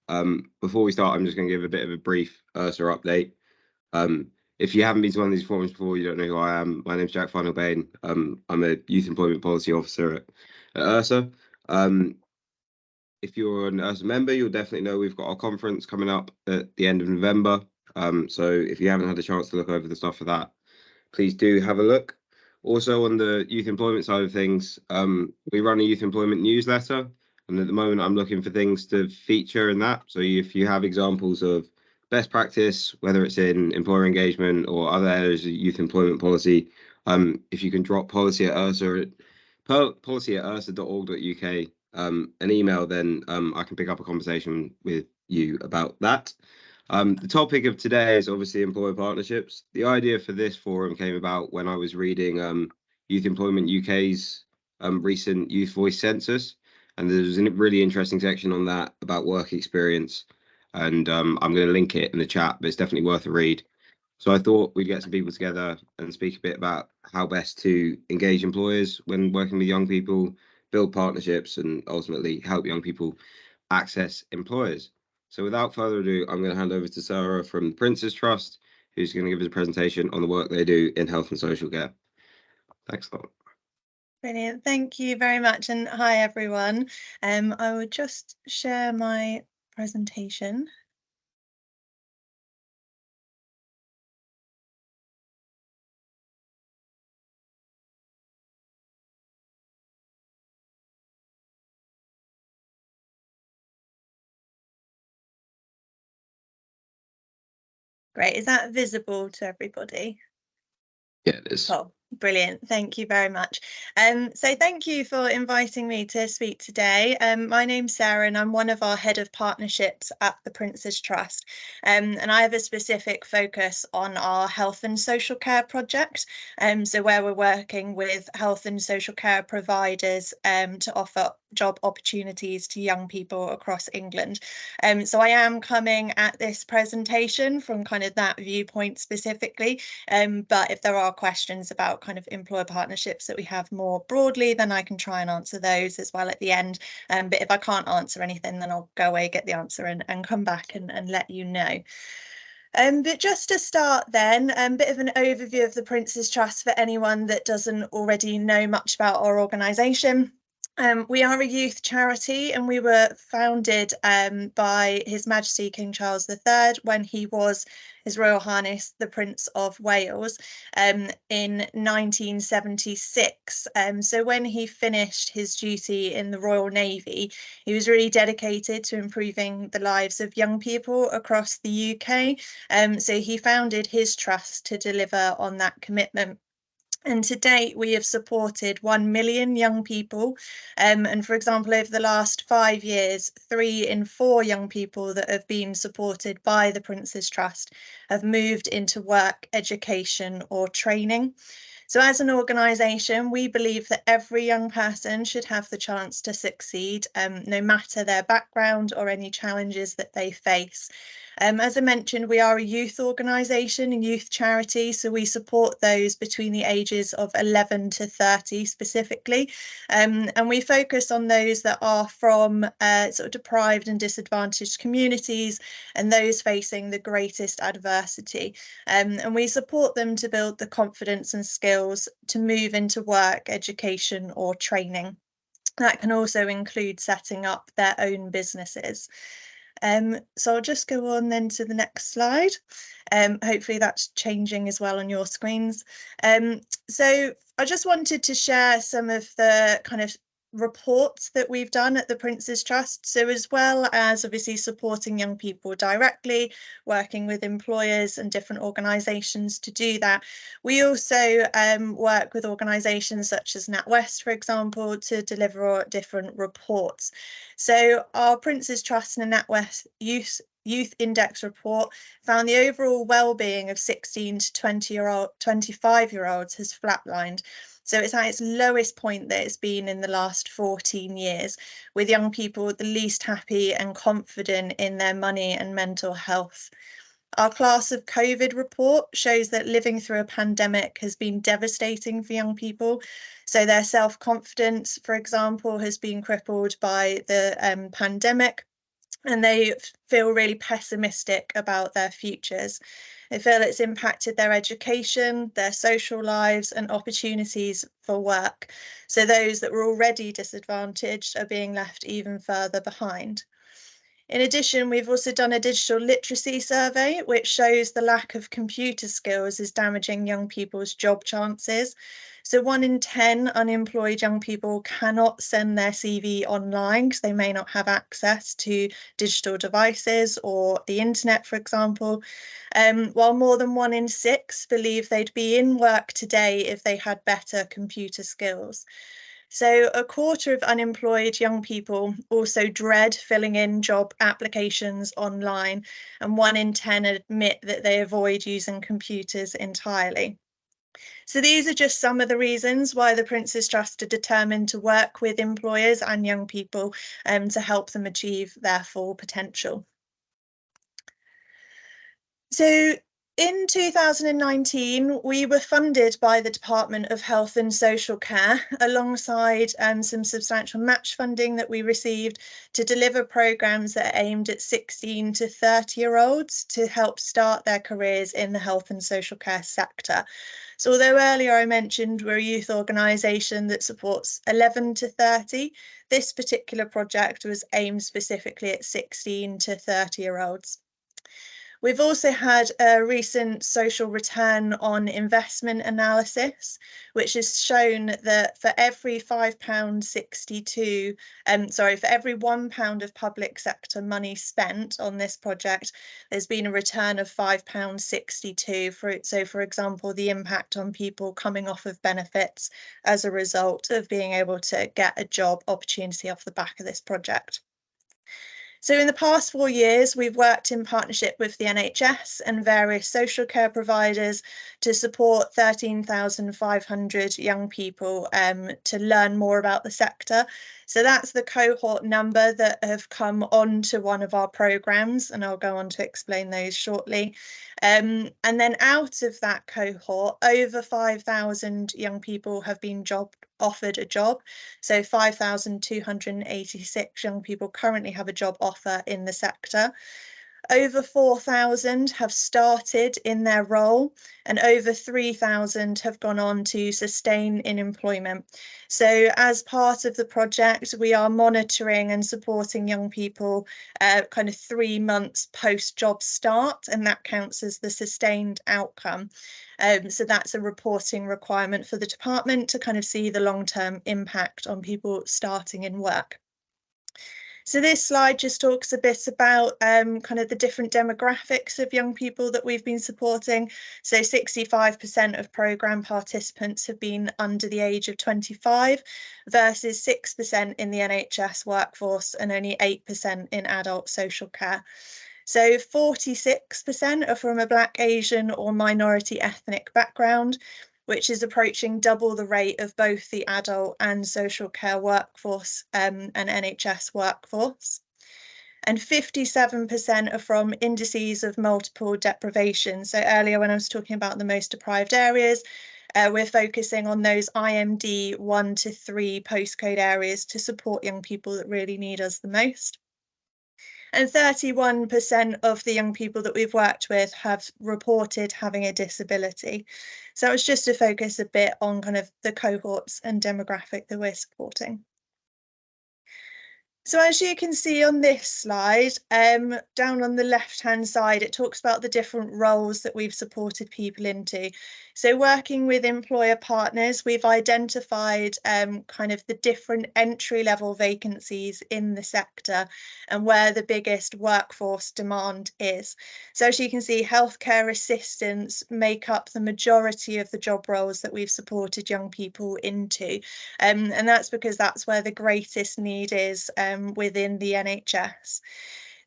Before we start, I'm just going to give a bit of a brief ERSA update. If you haven't been to one of these forums before, you don't know who I am. My name's Jack Funnelbane. I'm a Youth Employment Policy Officer at ERSA. If you're an ERSA member, you'll definitely know we've got our conference coming up at the end of November. So if you haven't had a chance to look over the stuff for that, please do have a look. Also, on the youth employment side of things, we run a youth employment newsletter, and at the moment I'm looking for things to feature in that. So if you have examples of best practice, whether it's in employer engagement or other areas of youth employment policy, if you can drop policy at ursa.org.uk an email, then I can pick up a conversation with you about that. The topic of today is obviously employer partnerships. The idea for this forum came about when I was reading Youth Employment UK's recent Youth Voice Census, and there's a really interesting section on that about work experience, and I'm going to link it in the chat, but it's definitely worth a read. So I thought we'd get some people together and speak a bit about how best to engage employers when working with young people, build partnerships, and ultimately help young people access employers. So without further ado, I'm going to hand over to Sarah from the Prince's Trust, who's going to give us a presentation on the work they do in health and social care. Thanks a lot. Brilliant. Thank you very much. And hi, everyone. I will just share my presentation. Great. Is that visible to everybody? Yeah, it is. Oh, brilliant. Thank you very much. So thank you for inviting me to speak today. My name's Sarah and I'm one of our head of partnerships at the Prince's Trust. And I have a specific focus on our health and social care project. So where we're working with health and social care providers to offer job opportunities to young people across England. So I am coming at this presentation from kind of that viewpoint specifically. But if there are questions about kind of employer partnerships that we have more broadly, then I can try and answer those as well at the end. But if I can't answer anything, then I'll go away, get the answer and come back and let you know. But just to start then, a bit of an overview of the Prince's Trust for anyone that doesn't already know much about our organisation. We are a youth charity and we were founded by His Majesty King Charles III when he was His Royal Highness the Prince of Wales in 1976. So when he finished his duty in the Royal Navy, he was really dedicated to improving the lives of young people across the UK. So he founded his trust to deliver on that commitment. And to date, we have supported 1 million young people. And for example, over the last 5 years, 3 in 4 young people that have been supported by the Prince's Trust have moved into work, education or training. So as an organisation, we believe that every young person should have the chance to succeed, no matter their background or any challenges that they face. As I mentioned, we are a youth organisation, a youth charity, so we support those between the ages of 11 to 30 specifically. And we focus on those that are from sort of deprived and disadvantaged communities and those facing the greatest adversity. And we support them to build the confidence and skills to move into work, education or training. That can also include setting up their own businesses. So I'll just go on then to the next slide. Hopefully that's changing as well on your screens. So I just wanted to share some of the kind of reports that we've done at the Prince's Trust. So as well as obviously supporting young people directly, working with employers and different organisations to do that, we also work with organisations such as NatWest, for example, to deliver different reports. So our Prince's Trust and NatWest Youth Index report found the overall well-being of 16 to 25-year-olds has flatlined. So it's at its lowest point that it's been in the last 14 years, with young people the least happy and confident in their money and mental health. Our class of COVID report shows that living through a pandemic has been devastating for young people. So their self-confidence, for example, has been crippled by the pandemic. and they feel really pessimistic about their futures. They feel it's impacted their education, their social lives, and opportunities for work. So those that were already disadvantaged are being left even further behind. In addition, we've also done a digital literacy survey, which shows the lack of computer skills is damaging young people's job chances. So 1 in 10 unemployed young people cannot send their CV online because they may not have access to digital devices or the internet, for example, while more than 1 in 6 believe they'd be in work today if they had better computer skills. So, a quarter of unemployed young people also dread filling in job applications online, and 1 in 10 admit that they avoid using computers entirely. So, these are just some of the reasons why the Prince's Trust are determined to work with employers and young people to help them achieve their full potential. So in 2019, we were funded by the Department of Health and Social Care alongside some substantial match funding that we received to deliver programmes that are aimed at 16 to 30-year-olds to help start their careers in the health and social care sector. So although earlier I mentioned we're a youth organisation that supports 11 to 30, this particular project was aimed specifically at 16 to 30-year-olds. We've also had a recent social return on investment analysis, which has shown that for every £5.62, for every £1 of public sector money spent on this project, there's been a return of £5.62. So, for example, the impact on people coming off of benefits as a result of being able to get a job opportunity off the back of this project. So in the past 4 years, we've worked in partnership with the NHS and various social care providers to support 13,500 young people to learn more about the sector. So that's the cohort number that have come on to one of our programmes, and I'll go on to explain those shortly. And then out of that cohort, over 5,000 young people have been offered a job. So 5,286 young people currently have a job offer in the sector. Over 4,000 have started in their role, and over 3,000 have gone on to sustain in employment. So as part of the project, we are monitoring and supporting young people kind of 3 months post-job start, and that counts as the sustained outcome. So that's a reporting requirement for the department to kind of see the long-term impact on people starting in work. So this slide just talks a bit about kind of the different demographics of young people that we've been supporting. So 65% of programme participants have been under the age of 25 versus 6% in the NHS workforce and only 8% in adult social care. So 46% are from a Black, Asian or minority ethnic background, which is approaching double the rate of both the adult and social care workforce and NHS workforce. And 57% are from indices of multiple deprivation. So earlier when I was talking about the most deprived areas, we're focusing on those IMD 1 to 3 postcode areas to support young people that really need us the most. And 31% of the young people that we've worked with have reported having a disability. So it was just to focus a bit on kind of the cohorts and demographic that we're supporting. So as you can see on this slide, down on the left-hand side, it talks about the different roles that we've supported people into. So working with employer partners, we've identified kind of the different entry-level vacancies in the sector and where the biggest workforce demand is. So as you can see, healthcare assistants make up the majority of the job roles that we've supported young people into. And that's because that's where the greatest need is within the NHS.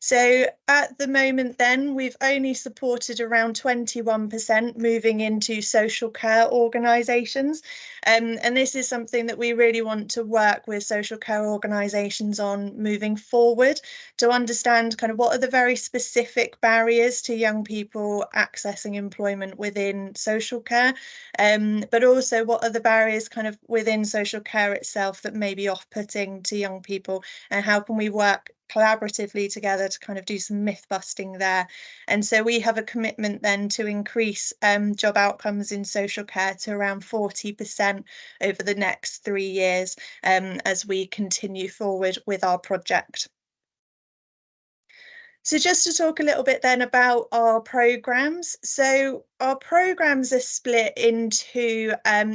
So at the moment then, we've only supported around 21% moving into social care organisations. And this is something that we really want to work with social care organisations on moving forward to understand kind of what are the very specific barriers to young people accessing employment within social care, but also what are the barriers kind of within social care itself that may be off-putting to young people, and how can we work collaboratively together to kind of do some myth busting there. And so we have a commitment then to increase job outcomes in social care to around 40% over the next 3 years as we continue forward with our project. So just to talk a little bit then about our programmes. So our programmes are split into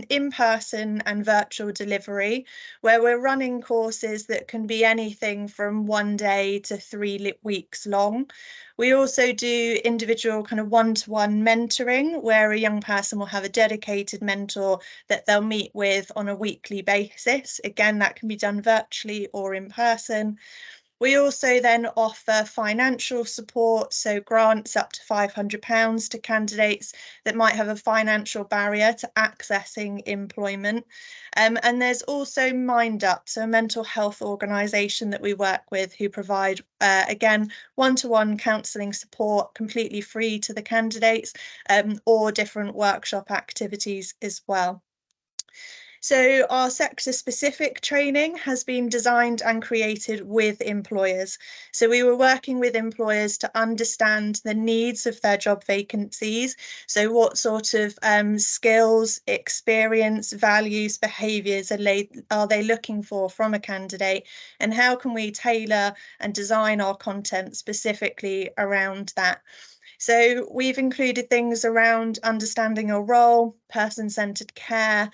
in-person and virtual delivery, where we're running courses that can be anything from 1 day to 3 weeks long. We also do individual kind of one-to-one mentoring, where a young person will have a dedicated mentor that they'll meet with on a weekly basis. Again, that can be done virtually or in person. We also then offer financial support, so grants up to £500 to candidates that might have a financial barrier to accessing employment. And there's also Mind Up, so a mental health organisation that we work with who provide, again, one-to-one counselling support completely free to the candidates, or different workshop activities as well. So our sector-specific training has been designed and created with employers. So we were working with employers to understand the needs of their job vacancies. So what sort of skills, experience, values, behaviours are they looking for from a candidate? And how can we tailor and design our content specifically around that? So we've included things around understanding your role, person-centred care,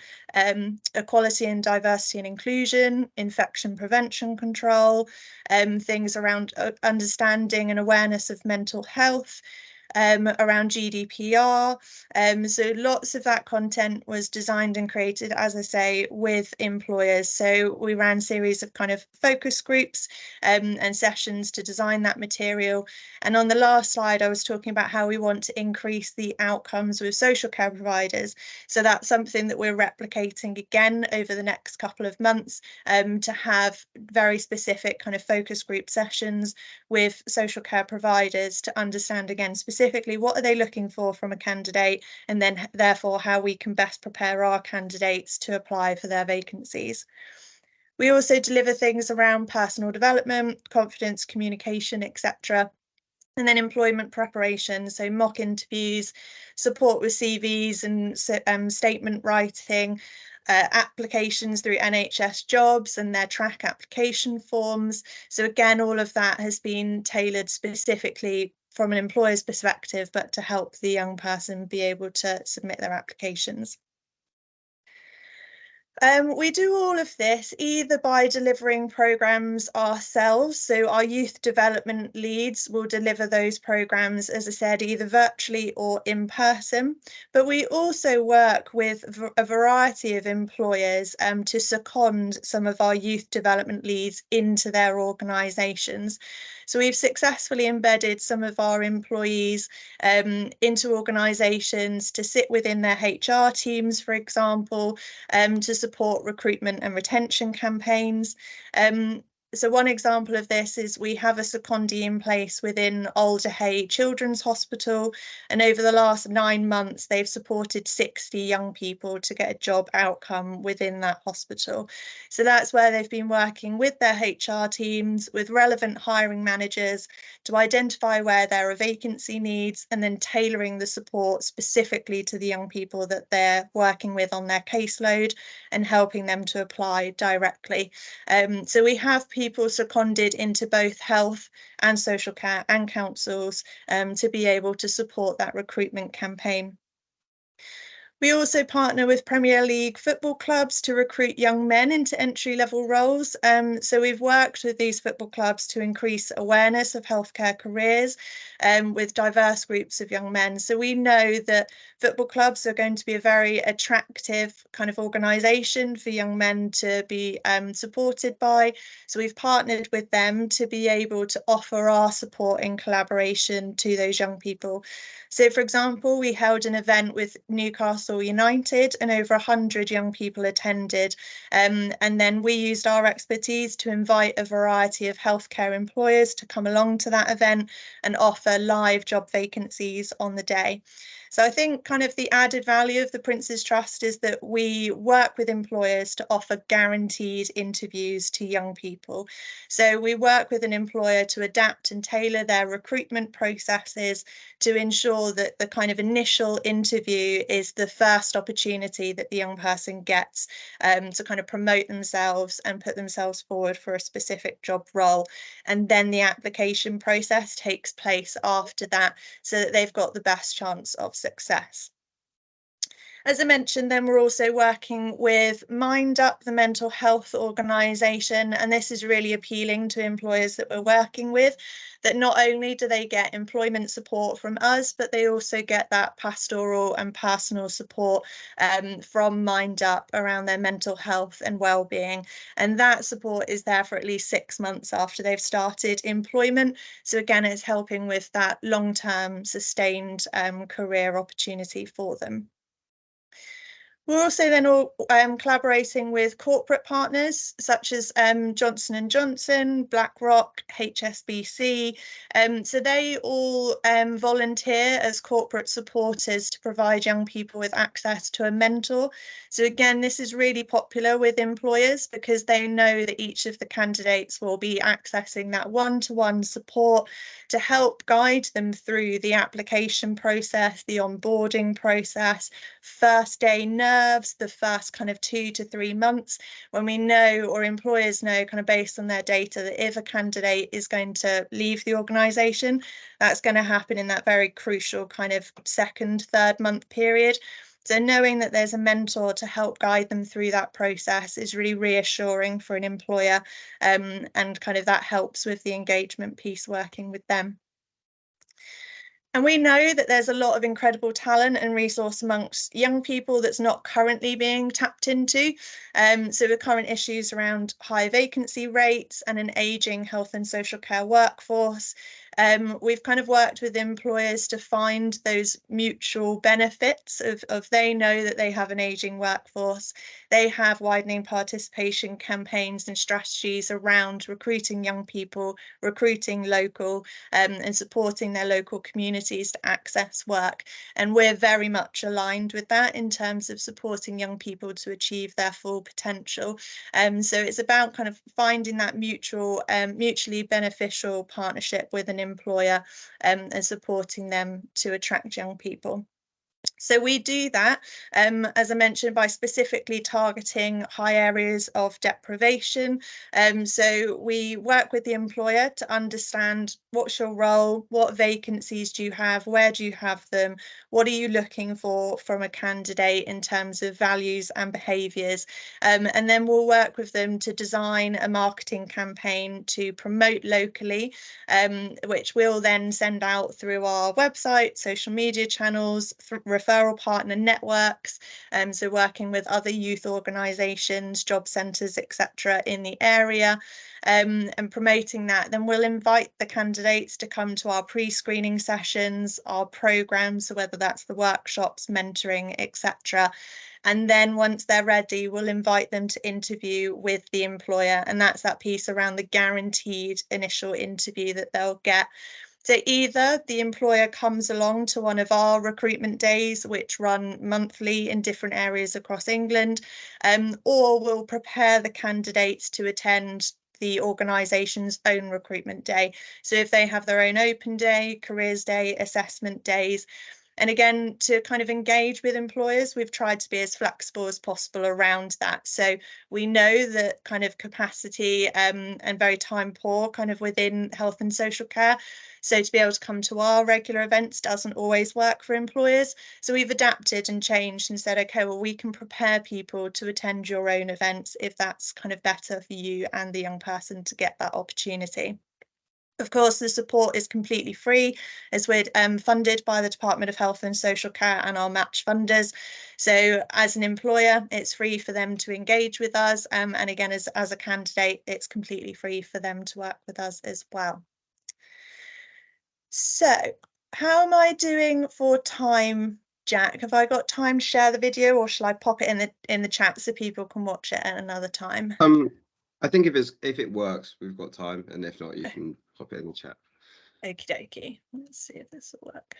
equality and diversity and inclusion, infection prevention control, things around understanding and awareness of mental health, around GDPR. So lots of that content was designed and created, as I say, with employers. So we ran series of kind of focus groups and sessions to design that material. And on the last slide, I was talking about how we want to increase the outcomes with social care providers. So that's something that we're replicating again over the next couple of months, to have very specific kind of focus group sessions with social care providers to understand again specifically what are they looking for from a candidate, and then therefore how we can best prepare our candidates to apply for their vacancies. We also deliver things around personal development, confidence, communication, etc. And then employment preparation, so mock interviews, support with CVs and statement writing, applications through NHS jobs and their track application forms. So again, all of that has been tailored specifically from an employer's perspective, but to help the young person be able to submit their applications. We do all of this either by delivering programmes ourselves, so our youth development leads will deliver those programmes, as I said, either virtually or in person, but we also work with a variety of employers to second some of our youth development leads into their organisations. So we've successfully embedded some of our employees into organisations to sit within their HR teams, for example, to support recruitment and retention campaigns. So one example of this is we have a secondee in place within Alder Hey Children's Hospital, and over the last 9 months they've supported 60 young people to get a job outcome within that hospital. So that's where they've been working with their HR teams, with relevant hiring managers to identify where there are vacancy needs, and then tailoring the support specifically to the young people that they're working with on their caseload and helping them to apply directly. So we have people seconded into both health and social care and councils to be able to support that recruitment campaign. We also partner with Premier League football clubs to recruit young men into entry-level roles. So we've worked with these football clubs to increase awareness of healthcare careers with diverse groups of young men. So we know that football clubs are going to be a very attractive kind of organisation for young men to be supported by. So we've partnered with them to be able to offer our support in collaboration to those young people. So, for example, we held an event with Newcastle United and over 100 young people attended. And then we used our expertise to invite a variety of healthcare employers to come along to that event and offer live job vacancies on the day. So I think kind of the added value of the Prince's Trust is that we work with employers to offer guaranteed interviews to young people. So we work with an employer to adapt and tailor their recruitment processes to ensure that the kind of initial interview is the first opportunity that the young person gets to kind of promote themselves and put themselves forward for a specific job role. And then the application process takes place after that, so that they've got the best chance of success. As I mentioned, then we're also working with Mind Up, the mental health organisation, and this is really appealing to employers that we're working with, that not only do they get employment support from us, but they also get that pastoral and personal support from Mind Up around their mental health and well-being. And that support is there for at least 6 months after they've started employment. So again, it's helping with that long-term sustained career opportunity for them. We're also then all collaborating with corporate partners such as Johnson & Johnson, BlackRock, HSBC. So they all volunteer as corporate supporters to provide young people with access to a mentor. So again, this is really popular with employers because they know that each of the candidates will be accessing that one-to-one support to help guide them through the application process, the onboarding process, first day nerves, the first kind of 2 to 3 months, when we know, or employers know kind of based on their data, that if a candidate is going to leave the organisation, that's going to happen in that very crucial kind of 2nd, 3rd month period. So knowing that there's a mentor to help guide them through that process is really reassuring for an employer, and kind of that helps with the engagement piece working with them. And we know that there's a lot of incredible talent and resource amongst young people that's not currently being tapped into. So the current issues around high vacancy rates and an ageing health and social care workforce. We've kind of worked with employers to find those mutual benefits of they know that they have an ageing workforce. They have widening participation campaigns and strategies around recruiting young people, recruiting local, and supporting their local communities to access work. And we're very much aligned with that in terms of supporting young people to achieve their full potential. So it's about kind of finding that mutually beneficial partnership with an employer and supporting them to attract young people. So we do that, as I mentioned, by specifically targeting high areas of deprivation. So we work with the employer to understand what's your role, what vacancies do you have, where do you have them, what are you looking for from a candidate in terms of values and behaviours. And then we'll work with them to design a marketing campaign to promote locally, which we'll then send out through our website, social media channels, referral partner networks, so working with other youth organisations, job centres, etc. in the area, and promoting that. Then we'll invite the candidates to come to our pre-screening sessions, our programmes, so whether that's the workshops, mentoring, etc. And then once they're ready, we'll invite them to interview with the employer, and that's that piece around the guaranteed initial interview that they'll get. So either the employer comes along to one of our recruitment days, which run monthly in different areas across England, or we'll prepare the candidates to attend the organisation's own recruitment day. So if they have their own open day, careers day, assessment days. And again, to kind of engage with employers, we've tried to be as flexible as possible around that. So we know that kind of capacity and very time poor kind of within health and social care. So to be able to come to our regular events doesn't always work for employers. So we've adapted and changed and said, okay, well, we can prepare people to attend your own events if that's kind of better for you and the young person to get that opportunity. Of course, the support is completely free, as we're funded by the Department of Health and Social Care and our match funders. So as an employer, it's free for them to engage with us. And again, as a candidate, it's completely free for them to work with us as well. So how am I doing for time, Jack? Have I got time to share the video, or shall I pop it in the chat so people can watch it at another time? I think if it works, we've got time, and if not, you can pop it in the chat. Okie dokie. Let's see if this will work.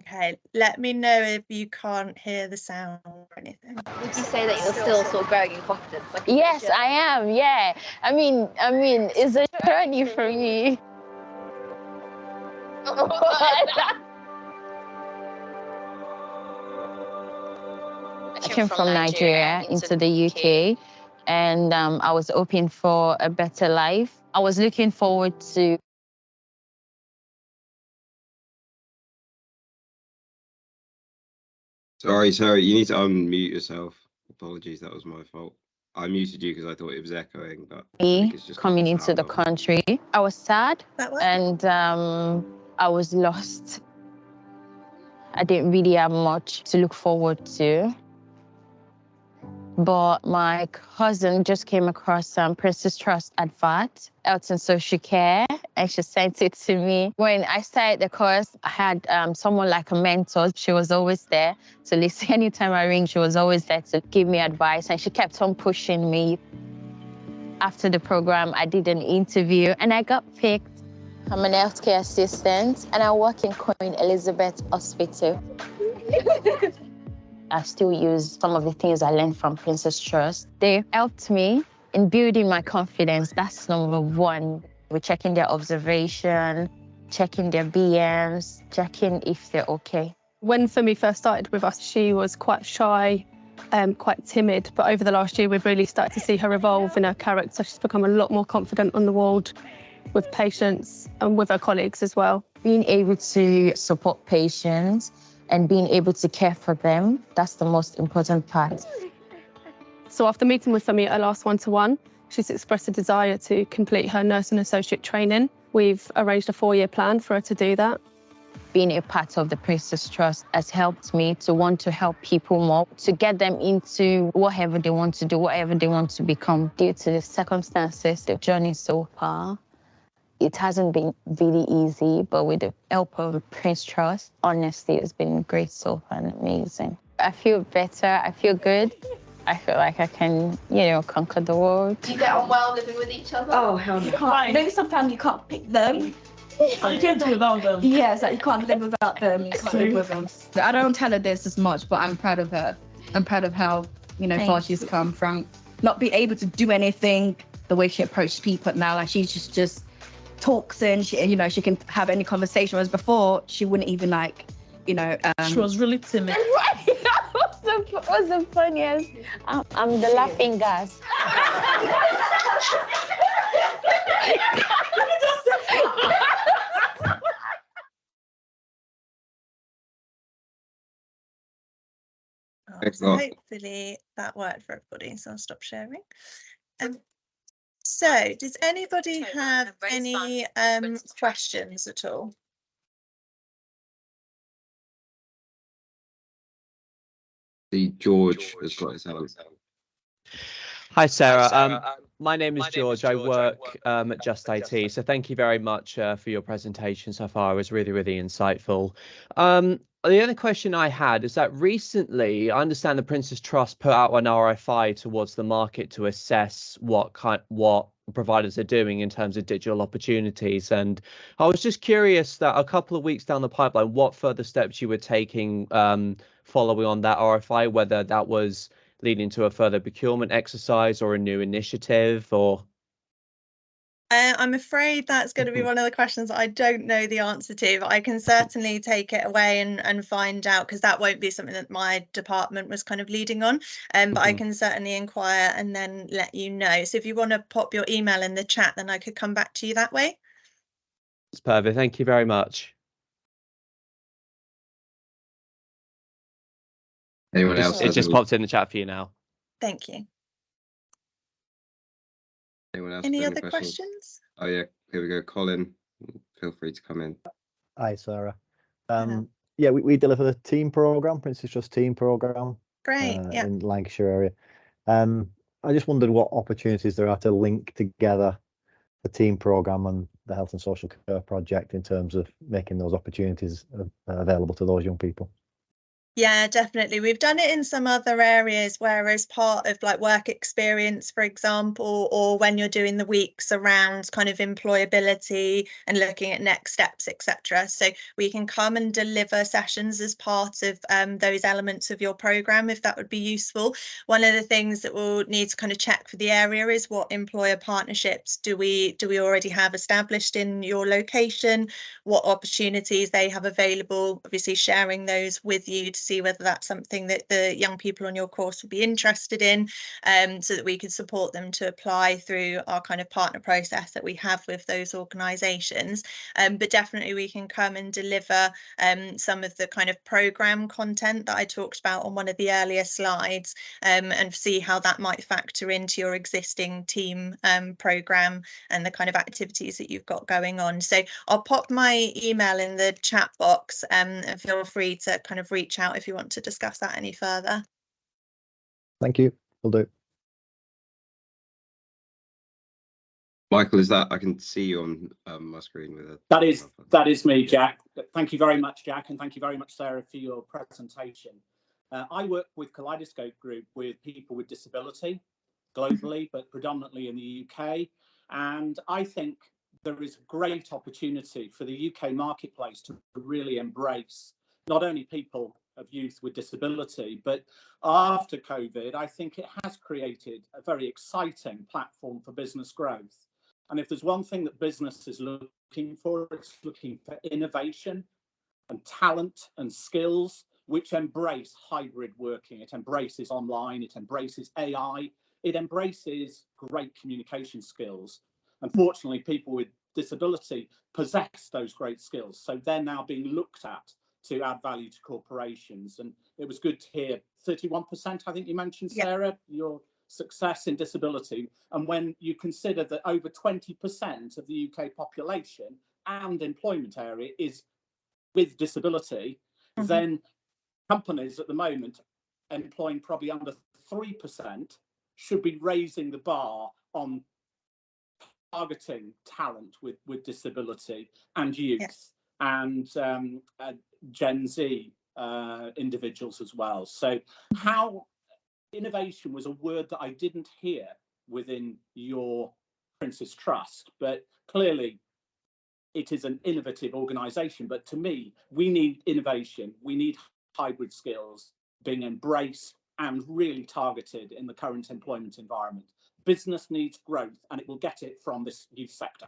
Okay, let me know if you can't hear the sound or anything. Would you say that you're still sort of growing in confidence? Like Yes, I am. Yeah. I mean, it's a journey for me. I came from Nigeria into the UK, and I was hoping for a better life. I was looking forward to. Sorry, you need to unmute yourself. Apologies, that was my fault. I muted you because I thought it was echoing, but I think it's just coming into the country. I was sad and I was lost. I didn't really have much to look forward to. But my cousin just came across Princess Trust advert, Health and Social Care, and she sent it to me. When I started the course, I had someone like a mentor. She was always there to listen. Anytime I ring, she was always there to give me advice, and she kept on pushing me. After the program, I did an interview, and I got picked. I'm an healthcare assistant, and I work in Queen Elizabeth Hospital. I still use some of the things I learned from Princess Trust. They helped me in building my confidence. That's number one. We're checking their observation, checking their BMs, checking if they're okay. When Fumi first started with us, she was quite shy, quite timid, but over the last year, we've really started to see her evolve in her character. She's become a lot more confident on the ward with patients and with her colleagues as well. Being able to support patients and being able to care for them, that's the most important part. So after meeting with Fumi at her last one-to-one, she's expressed a desire to complete her nurse and associate training. We've arranged a 4-year plan for her to do that. Being a part of the Princess Trust has helped me to want to help people more, to get them into whatever they want to do, whatever they want to become. Due to the circumstances, the journey so far, it hasn't been really easy, but with the help of the Prince Trust, honestly, it's been great so far and amazing. I feel better, I feel good. I feel like I can, conquer the world. Do you get on well living with each other? Oh, hell no. Maybe sometimes you can't pick them. You can't do without them. Yes, you can't live without them. You can't live with them. I don't tell her this as much, but I'm proud of her. I'm proud of how, far she's come from not being able to do anything, the way she approaches people now. Like she just talks and she, she can have any conversation. Whereas before, she wouldn't even she was really timid. What's the funniest? I'm the laughing gas. So hopefully that worked for everybody, so I'll stop sharing. So does anybody have any questions at all? George has got his hand. Hi, Sarah. My name is George. I work at Just IT. So thank you very much for your presentation so far. It was really, really insightful. The other question I had is that recently, I understand the Princess Trust put out an RFI towards the market to assess what providers are doing in terms of digital opportunities. And I was just curious that a couple of weeks down the pipeline, what further steps you were taking following on that RFI, whether that was leading to a further procurement exercise or a new initiative, or? I'm afraid that's going to be one of the questions I don't know the answer to, but I can certainly take it away and find out, because that won't be something that my department was kind of leading on. But I can certainly inquire and then let you know. So if you want to pop your email in the chat, then I could come back to you that way. That's perfect. Thank you very much. Anyone else? It just popped in the chat for you now. Thank you. Anyone else? Any other questions? Oh yeah, here we go. Colin, feel free to come in. Hi, Sarah. Yeah, we deliver the team program, Princess Trust team program. Great. In Lancashire area. I just wondered what opportunities there are to link together the team program and the health and social care project in terms of making those opportunities available to those young people. Yeah, definitely. We've done it in some other areas where as part of like work experience, for example, or when you're doing the weeks around kind of employability and looking at next steps, etc. So we can come and deliver sessions as part of those elements of your program, if that would be useful. One of the things that we'll need to kind of check for the area is what employer partnerships do we already have established in your location, what opportunities they have available, obviously sharing those with you to see whether that's something that the young people on your course would be interested in, so that we can support them to apply through our kind of partner process that we have with those organisations. But definitely we can come and deliver some of the kind of programme content that I talked about on one of the earlier slides, and see how that might factor into your existing team programme and the kind of activities that you've got going on. So I'll pop my email in the chat box, and feel free to kind of reach out if you want to discuss that any further. Thank you. Will do. Michael, is that I can see you on my screen with a that is me, Jack. Thank you very much, Jack, and thank you very much, Sarah, for your presentation. I work with Kaleidoscope Group with people with disability globally, but predominantly in the UK, and I think there is a great opportunity for the UK marketplace to really embrace not only people of youth with disability, but after COVID, I think it has created a very exciting platform for business growth. And if there's one thing that business is looking for, it's looking for innovation and talent and skills which embrace hybrid working. It embraces online, it embraces AI, it embraces great communication skills. Unfortunately, people with disability possess those great skills, so they're now being looked at to add value to corporations. And it was good to hear 31%, I think you mentioned, Sarah, your success in disability. And when you consider that over 20% of the UK population and employment area is with disability, then companies at the moment employing probably under 3% should be raising the bar on targeting talent with disability and youth and Gen Z individuals as well. So how innovation was a word that I didn't hear within your Prince's Trust, but clearly it is an innovative organisation. But to me, we need innovation. We need hybrid skills being embraced and really targeted in the current employment environment. Business needs growth, and it will get it from this youth sector.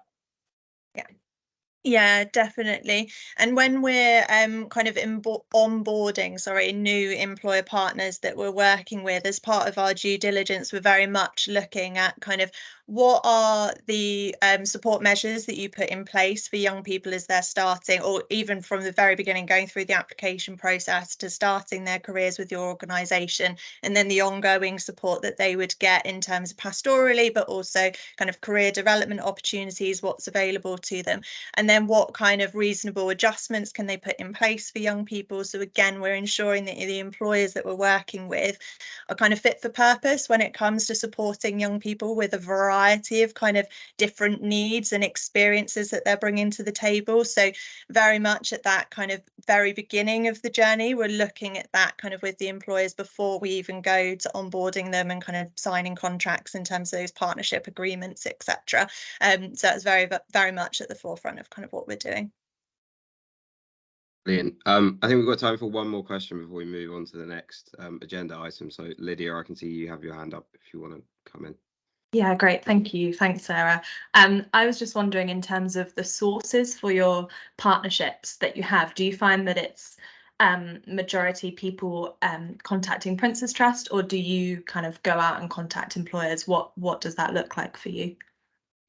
Yeah, definitely. And when we're kind of onboarding, new employer partners that we're working with, as part of our due diligence, we're very much looking at kind of what are the support measures that you put in place for young people as they're starting, or even from the very beginning, going through the application process to starting their careers with your organisation, and then the ongoing support that they would get in terms of pastorally, but also kind of career development opportunities, what's available to them. And then what kind of reasonable adjustments can they put in place for young people? So again, we're ensuring that the employers that we're working with are kind of fit for purpose when it comes to supporting young people with a variety of kind of different needs and experiences that they're bringing to the table. So very much at that kind of very beginning of the journey, we're looking at that kind of with the employers before we even go to onboarding them and kind of signing contracts in terms of those partnership agreements, etc. So that's very, very much at the forefront of kind of what we're doing. Brilliant. I think we've got time for one more question before we move on to the next agenda item. So Lydia, I can see you have your hand up if you want to come in. Yeah, great. Thank you. Thanks, Sarah. I was just wondering, in terms of the sources for your partnerships that you have, do you find that it's majority people contacting Prince's Trust, or do you kind of go out and contact employers? What does that look like for you?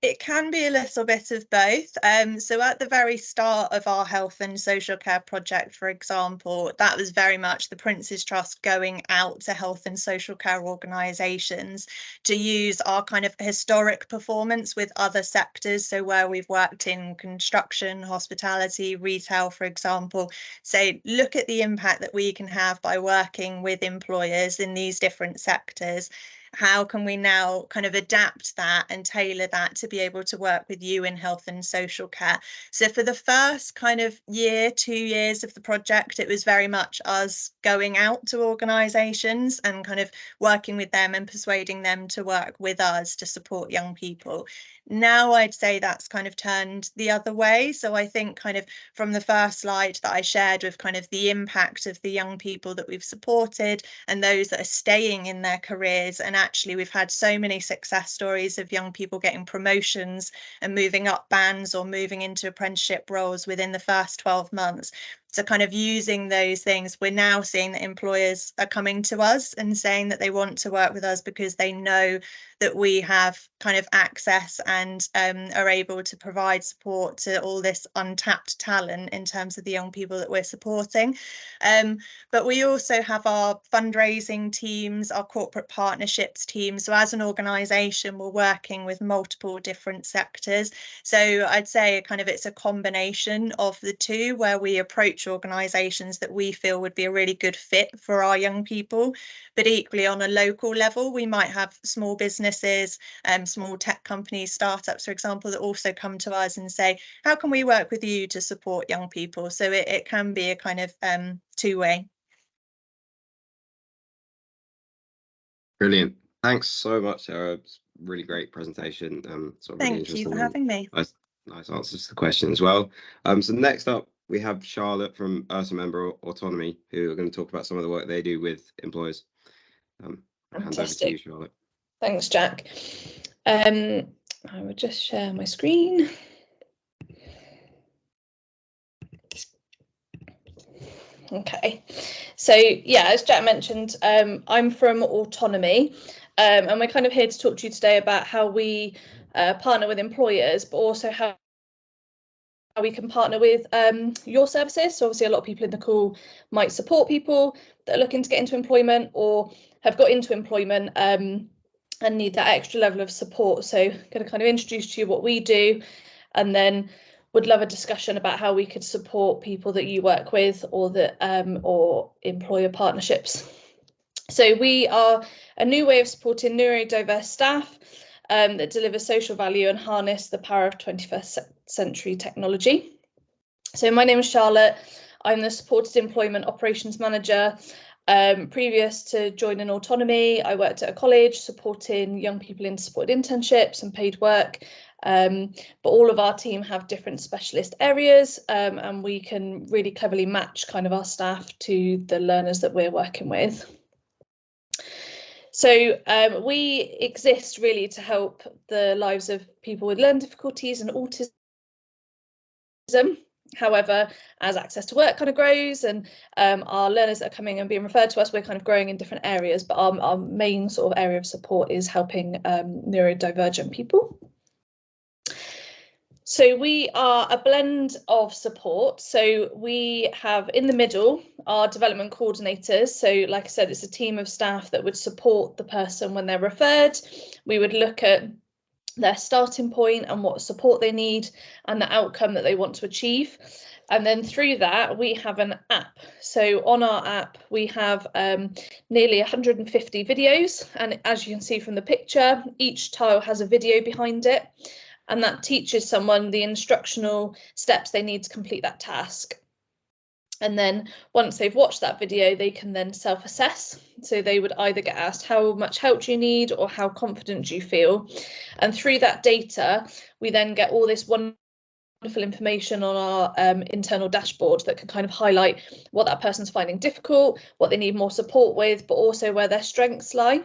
It can be a little bit of both. So at the very start of our health and social care project, for example, that was very much the Prince's Trust going out to health and social care organisations to use our kind of historic performance with other sectors. So where we've worked in construction, hospitality, retail, for example, say, look at the impact that we can have by working with employers in these different sectors. how can we now kind of adapt that and tailor that to be able to work with you in health and social care. So for the first kind of year, 2 years of the project, it was very much us going out to organisations and kind of working with them and persuading them to work with us to support young people. Now I'd say that's kind of turned the other way. So I think kind of from the first slide that I shared with kind of the impact of the young people that we've supported and those that are staying in their careers. And actually we've had so many success stories of young people getting promotions and moving up bands or moving into apprenticeship roles within the first 12 months. So kind of using those things, we're now seeing that employers are coming to us and saying that they want to work with us because they know that we have kind of access and are able to provide support to all this untapped talent in terms of the young people that we're supporting. But we also have our fundraising teams, our corporate partnerships teams. So as an organisation, we're working with multiple different sectors. So I'd say kind of it's a combination of the two, where we approach organisations that we feel would be a really good fit for our young people. But equally on a local level, we might have small businesses, small tech companies, startups, for example, that also come to us and say, how can we work with you to support young people? So it can be a kind of two-way. Brilliant. Thanks so much, Sarah. It's a really great presentation. Thank you for having me. Nice answers to the question as well. So next up, we have Charlotte from ERSA member Autonomy, who are going to talk about some of the work they do with employers. Hand over to you, Charlotte. Thanks, Jack. I will just share my screen. Okay, so yeah, as Jack mentioned, I'm from Autonomy, and we're kind of here to talk to you today about how we partner with employers, but also how we can partner with your services. So obviously a lot of people in the call might support people that are looking to get into employment or have got into employment and need that extra level of support. So I'm going to kind of introduce to you what we do, and then would love a discussion about how we could support people that you work with or that or employer partnerships. So we are a new way of supporting neurodiverse staff that deliver social value and harness the power of 21st century technology. So my name is Charlotte. I'm the Supported Employment Operations Manager. Previous to joining Autonomy, I worked at a college supporting young people in supported internships and paid work. But all of our team have different specialist areas, and we can really cleverly match kind of our staff to the learners that we're working with. So we exist really to help the lives of people with learning difficulties and autism. However, as access to work kind of grows and our learners that are coming and being referred to us, we're kind of growing in different areas, but our main sort of area of support is helping neurodivergent people. So we are a blend of support. So we have in the middle our development coordinators. So like I said, it's a team of staff that would support the person when they're referred. We would look at their starting point and what support they need and the outcome that they want to achieve. And then through that, we have an app. So on our app, we have nearly 150 videos. And as you can see from the picture, each tile has a video behind it. And that teaches someone the instructional steps they need to complete that task. And then once they've watched that video, they can then self-assess. So they would either get asked how much help do you need or how confident do you feel? And through that data, we then get all this wonderful information on our internal dashboard that can kind of highlight what that person's finding difficult, what they need more support with, but also where their strengths lie.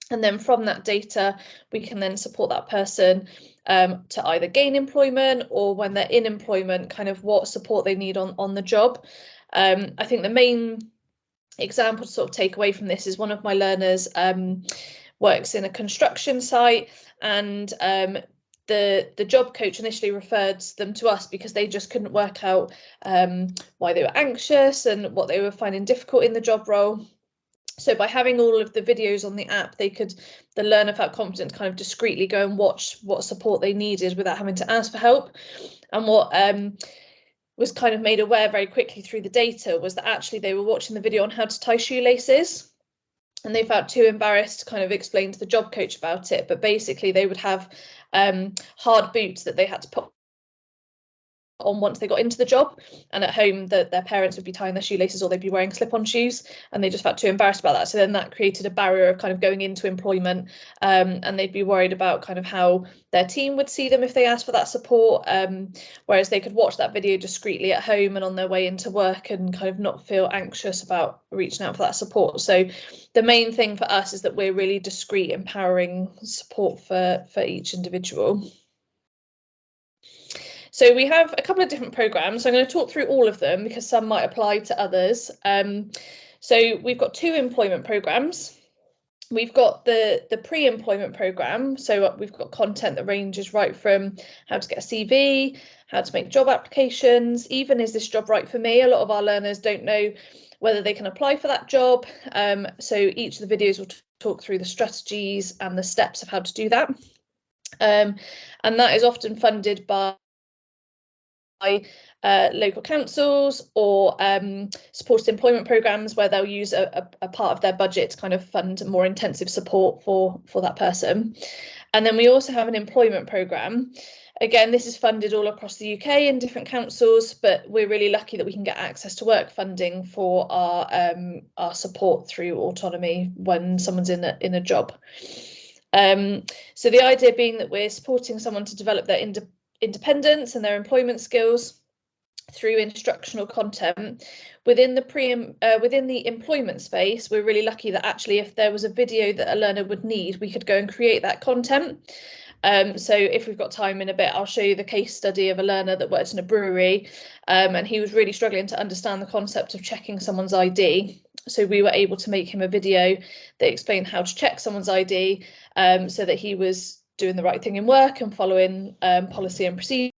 And then from that data, we can then support that person to either gain employment or when they're in employment, kind of what support they need on the job. I think the main example to sort of take away from this is one of my learners works in a construction site, and the job coach initially referred them to us because they just couldn't work out why they were anxious and what they were finding difficult in the job role. So by having all of the videos on the app, the learner felt confident to kind of discreetly go and watch what support they needed without having to ask for help. And what was kind of made aware very quickly through the data was that actually they were watching the video on how to tie shoelaces. and they felt too embarrassed to kind of explain to the job coach about it. But basically they would have hard boots that they had to put on once they got into the job, and at home that their parents would be tying their shoelaces or they'd be wearing slip-on shoes, and they just felt too embarrassed about that. So then that created a barrier of kind of going into employment, and they'd be worried about kind of how their team would see them if they asked for that support, whereas they could watch that video discreetly at home and on their way into work and kind of not feel anxious about reaching out for that support. So the main thing for us is that we're really discreet, empowering support for each individual. So we have a couple of different programs. So I'm going to talk through all of them because some might apply to others. So we've got 2 employment programs. We've got the pre-employment program. So we've got content that ranges right from how to get a CV, how to make job applications, even is this job right for me? A lot of our learners don't know whether they can apply for that job. So each of the videos will talk through the strategies and the steps of how to do that. And that is often funded by local councils or supported employment programs, where they'll use a part of their budget to kind of fund more intensive support for that person. And then we also have an employment program. Again, this is funded all across the UK in different councils, but we're really lucky that we can get access to work funding for our support through autonomy when someone's in a job. So the idea being that we're supporting someone to develop their independence and their employment skills through instructional content. Within the employment space, we're really lucky that actually if there was a video that a learner would need, we could go and create that content. So if we've got time in a bit, I'll show you the case study of a learner that worked in a brewery, and he was really struggling to understand the concept of checking someone's ID. So we were able to make him a video that explained how to check someone's ID, so that he was doing the right thing in work and following policy and procedures,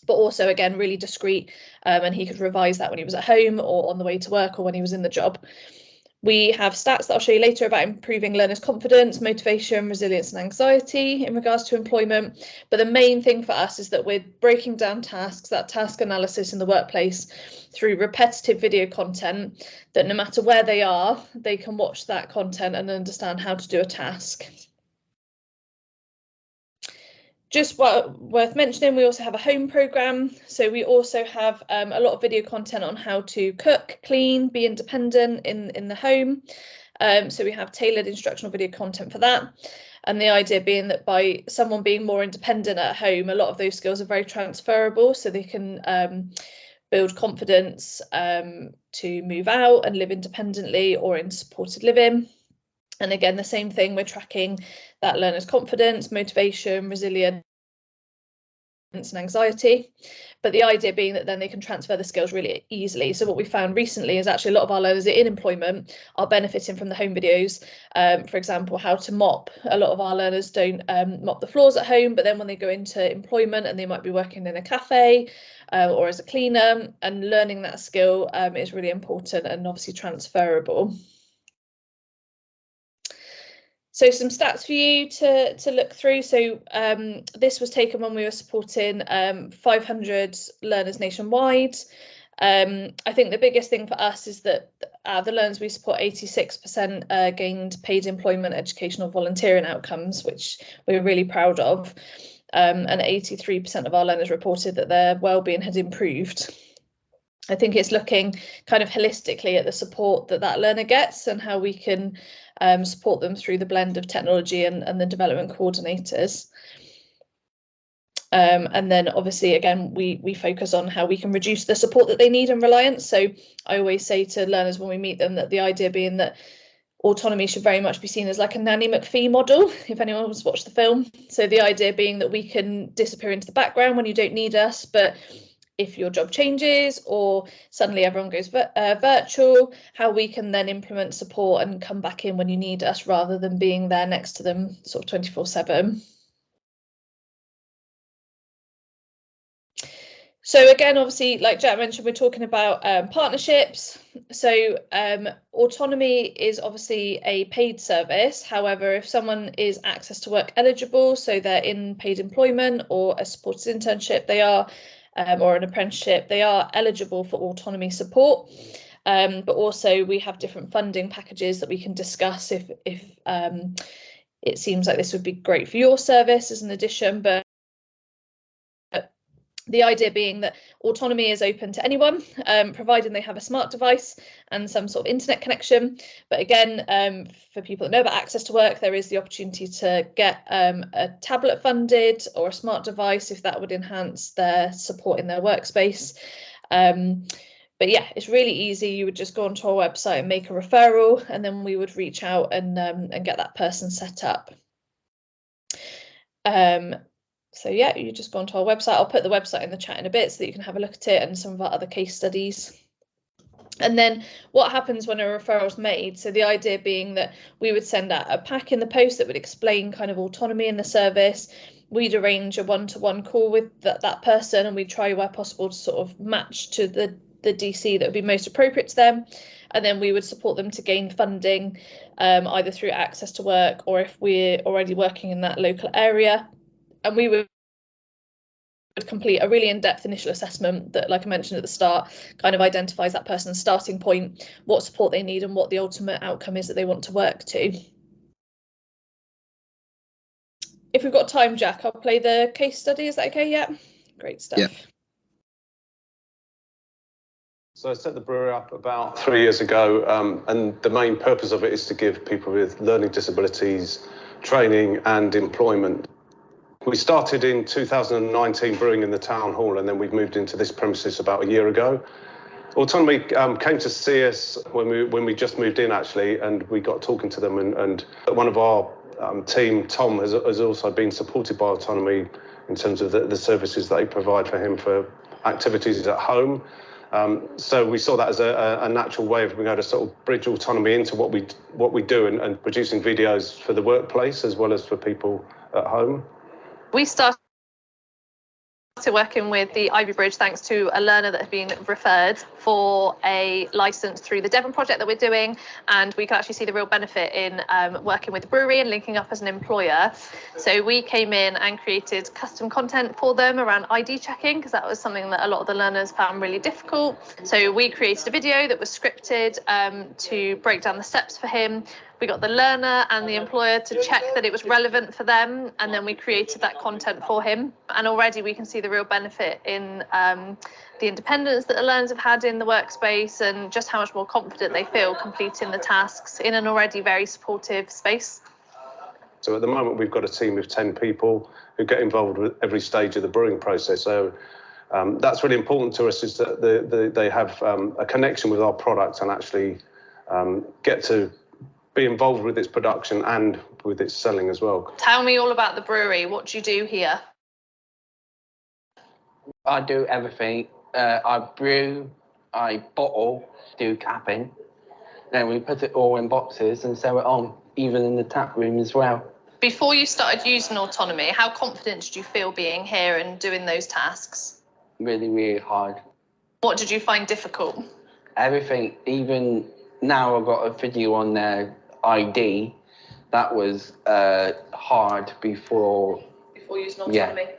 but also again really discreet, and he could revise that when he was at home or on the way to work or when he was in the job. We have stats that I'll show you later about improving learners' confidence, motivation, resilience and anxiety in regards to employment. But the main thing for us is that we're breaking down tasks, that task analysis in the workplace, through repetitive video content, that no matter where they are, they can watch that content and understand how to do a task. Just worth mentioning, we also have a home programme. So we also have a lot of video content on how to cook, clean, be independent in the home. So we have tailored instructional video content for that. And the idea being that by someone being more independent at home, a lot of those skills are very transferable, so they can build confidence to move out and live independently or in supported living. And again, the same thing, we're tracking that learner's confidence, motivation, resilience and anxiety, but the idea being that then they can transfer the skills really easily. So what we found recently is actually a lot of our learners in employment are benefiting from the home videos. For example, how to mop. A lot of our learners don't mop the floors at home, but then when they go into employment and they might be working in a cafe or as a cleaner, and learning that skill is really important and obviously transferable. So some stats for you to look through. So this was taken when we were supporting 500 learners nationwide. I think the biggest thing for us is that the learners we support, 86% gained paid employment, educational, volunteering outcomes, which we're really proud of. And 83% of our learners reported that their wellbeing had improved. I think it's looking kind of holistically at the support that learner gets and how we can support them through the blend of technology and the development coordinators. And then obviously, again, we focus on how we can reduce the support that they need and reliance. So I always say to learners when we meet them that the idea being that autonomy should very much be seen as like a Nanny McPhee model, if anyone's watched the film. So the idea being that we can disappear into the background when you don't need us, but if your job changes or suddenly everyone goes virtual, how we can then implement support and come back in when you need us rather than being there next to them sort of 24/7. So again, obviously, like Jack mentioned, we're talking about partnerships. So autonomy is obviously a paid service. However, if someone is access to work eligible, so they're in paid employment or a supported internship, they are or an apprenticeship, they are eligible for autonomy support. But also we have different funding packages that we can discuss if it seems like this would be great for your service as an addition. But the idea being that autonomy is open to anyone, providing they have a smart device and some sort of internet connection. But again, for people that know about Access to Work, there is the opportunity to get a tablet funded or a smart device if that would enhance their support in their workspace. But yeah, it's really easy. You would just go onto our website and make a referral, and then we would reach out and get that person set up. So yeah, you just go onto our website. I'll put the website in the chat in a bit so that you can have a look at it and some of our other case studies. And then what happens when a referral is made? So the idea being that we would send out a pack in the post that would explain kind of autonomy in the service. We'd arrange a one-to-one call with that person, and we'd try where possible to sort of match to the DC that would be most appropriate to them. And then we would support them to gain funding, either through Access to Work or if we're already working in that local area. And we would complete a really in-depth initial assessment that, like I mentioned at the start, kind of identifies that person's starting point, what support they need and what the ultimate outcome is that they want to work to. If we've got time, Jack, I'll play the case study. Is that okay? Yeah, great stuff. Yeah. So I set the brewery up about 3 years ago, and the main purpose of it is to give people with learning disabilities training and employment. We started in 2019 brewing in the town hall, and then we've moved into this premises about a year ago. Autonomy came to see us when we just moved in, actually, and we got talking to them, and one of our team, Tom, has also been supported by Autonomy in terms of the services that they provide for him for activities at home. So we saw that as a natural way of being able to sort of bridge autonomy into what we do and producing videos for the workplace as well as for people at home. We started working with the Ivy Bridge thanks to a learner that had been referred for a licence through the Devon project that we're doing, and we could actually see the real benefit in working with the brewery and linking up as an employer. So we came in and created custom content for them around ID checking, because that was something that a lot of the learners found really difficult. So we created a video that was scripted to break down the steps for him. We got the learner and the employer to check that it was relevant for them, and then we created that content for him. And already we can see the real benefit in the independence that the learners have had in the workspace and just how much more confident they feel completing the tasks in an already very supportive space. So at the moment we've got a team of 10 people who get involved with every stage of the brewing process. So that's really important to us, is that they have a connection with our product and actually get to be involved with its production and with its selling as well. Tell me all about the brewery. What do you do here? I do everything. I brew, I bottle, do capping. Then we put it all in boxes and sell it on, even in the tap room as well. Before you started using Autonomy, how confident did you feel being here and doing those tasks? Really, really hard. What did you find difficult? Everything. Even now I've got a video on their ID. That was hard before using Autonomy. Yeah.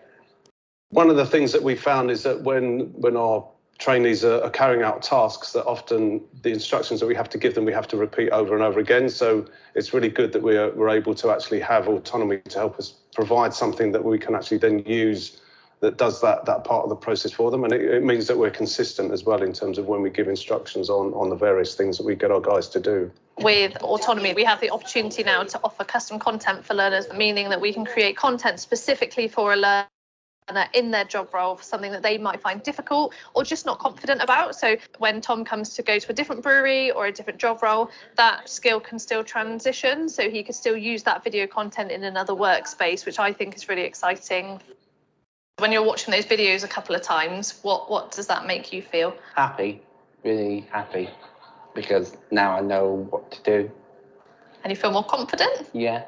One of the things that we found is that when our trainees are carrying out tasks, that often the instructions that we have to give them, we have to repeat over and over again. So it's really good that we're able to actually have Autonomy to help us provide something that we can actually then use that does that part of the process for them. And it means that we're consistent as well in terms of when we give instructions on the various things that we get our guys to do. With Autonomy, we have the opportunity now to offer custom content for learners, meaning that we can create content specifically for a learner in their job role for something that they might find difficult or just not confident about. So when Tom comes to go to a different brewery or a different job role, that skill can still transition. So he could still use that video content in another workspace, which I think is really exciting. When you're watching those videos a couple of times, what does that make you feel? Happy, really happy, because now I know what to do. And you feel more confident? Yeah,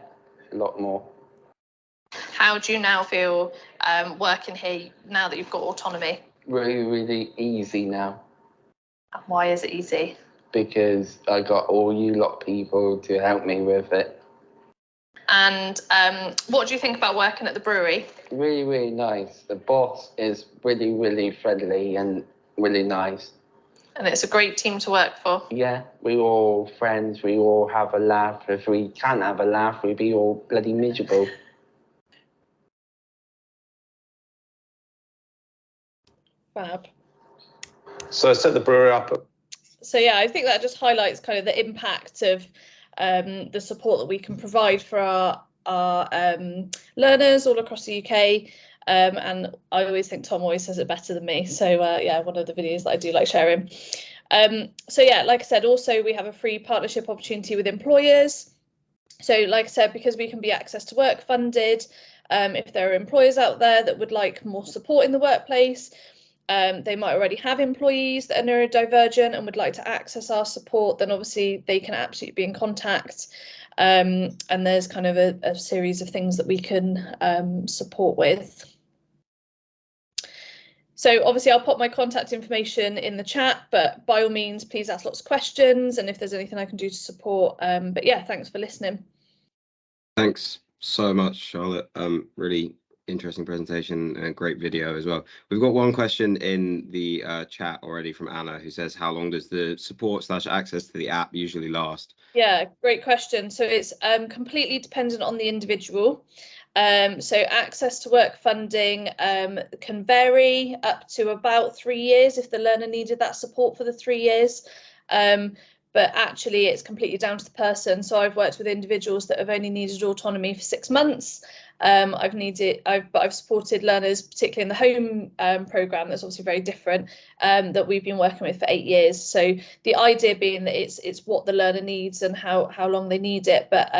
a lot more. How do you now feel working here now that you've got Autonomy? Really, really easy now. Why is it easy? Because I got all you lot people to help me with it. And what do you think about working at the brewery? Really, really nice. The boss is really, really friendly and really nice. And it's a great team to work for. Yeah, we're all friends, we all have a laugh. If we can't have a laugh, we'd be all bloody miserable. Fab. So I set the brewery up. So yeah, I think that just highlights kind of the impact of the support that we can provide for our learners all across the UK. And I always think Tom always says it better than me. So yeah, one of the videos that I do like sharing. So yeah, like I said, also we have a free partnership opportunity with employers. So like I said, because we can be access to work funded, if there are employers out there that would like more support in the workplace, they might already have employees that are neurodivergent and would like to access our support, then obviously they can absolutely be in contact. And there's kind of a series of things that we can support with. So obviously I'll pop my contact information in the chat, but by all means, please ask lots of questions and if there's anything I can do to support. But yeah, thanks for listening. Thanks so much, Charlotte. Really interesting presentation and a great video as well. We've got one question in the chat already from Anna, who says, how long does the support / access to the app usually last? Yeah, great question. So it's completely dependent on the individual. So access to work funding can vary up to about 3 years if the learner needed that support for the 3 years. But actually it's completely down to the person. So I've worked with individuals that have only needed autonomy for 6 months. I've supported learners, particularly in the home programme, that's obviously very different, that we've been working with for 8 years. So the idea being that it's what the learner needs and how long they need it, but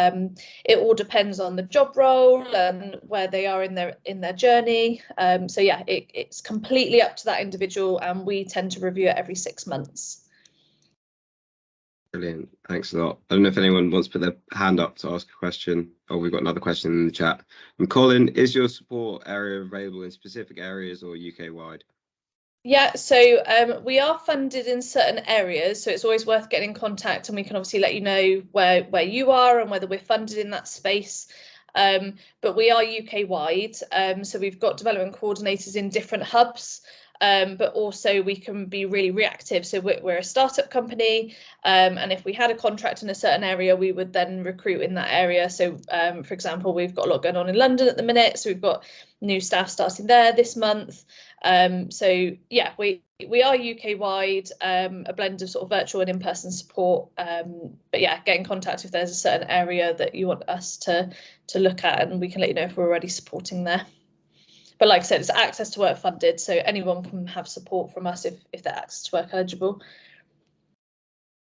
it all depends on the job role and where they are in their journey. So yeah, it's completely up to that individual, and we tend to review it every 6 months. Brilliant. Thanks a lot. I don't know if anyone wants to put their hand up to ask a question. Oh, we've got another question in the chat. And Colin, is your support area available in specific areas or UK wide? Yeah, so we are funded in certain areas, so it's always worth getting in contact, and we can obviously let you know where you are and whether we're funded in that space. But we are UK wide, so we've got development coordinators in different hubs. But also we can be really reactive. So we're a startup company, and if we had a contract in a certain area, we would then recruit in that area. So for example, we've got a lot going on in London at the minute, so we've got new staff starting there this month. So yeah, we are UK wide, a blend of sort of virtual and in-person support. But yeah, get in contact if there's a certain area that you want us to look at, and we can let you know if we're already supporting there. But like I said, it's access to work funded, so anyone can have support from us if they're access to work eligible.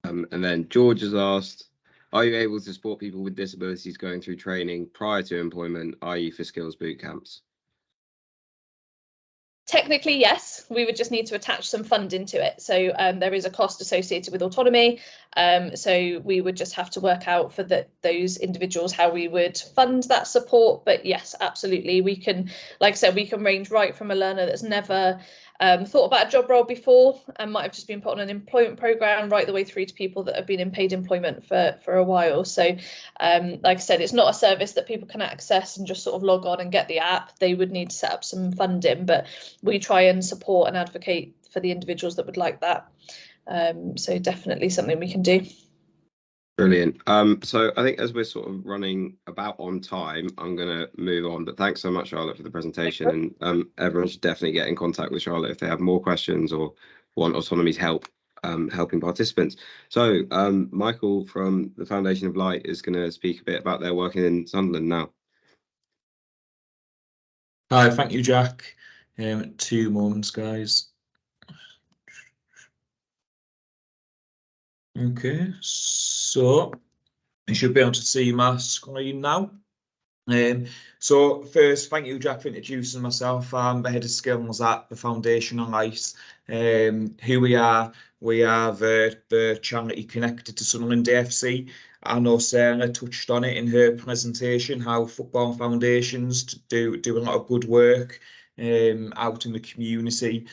And then George has asked, are you able to support people with disabilities going through training prior to employment, i.e. for skills boot camps? Technically, yes, we would just need to attach some funding to it. So there is a cost associated with autonomy. So we would just have to work out for those individuals how we would fund that support. But yes, absolutely, we can, like I said, we can range right from a learner that's never thought about a job role before and might have just been put on an employment programme, right the way through to people that have been in paid employment for a while. So like I said, it's not a service that people can access and just sort of log on and get the app. They would need to set up some funding, but we try and support and advocate for the individuals that would like that. So definitely something we can do. Brilliant. So I think as we're sort of running about on time, I'm going to move on. But thanks so much, Charlotte, for the presentation. And everyone should definitely get in contact with Charlotte if they have more questions or want autonomy's help helping participants. So Michael from the Foundation of Light is going to speak a bit about their work in Sunderland now. Hi, thank you, Jack. 2 moments, guys. Okay, so you should be able to see my screen now. So first, thank you, Jack, for introducing myself. I'm the head of skills at the Foundation of Light. Who we are the charity connected to Sunderland AFC. I know Sarah touched on it in her presentation, how football foundations do a lot of good work out in the community.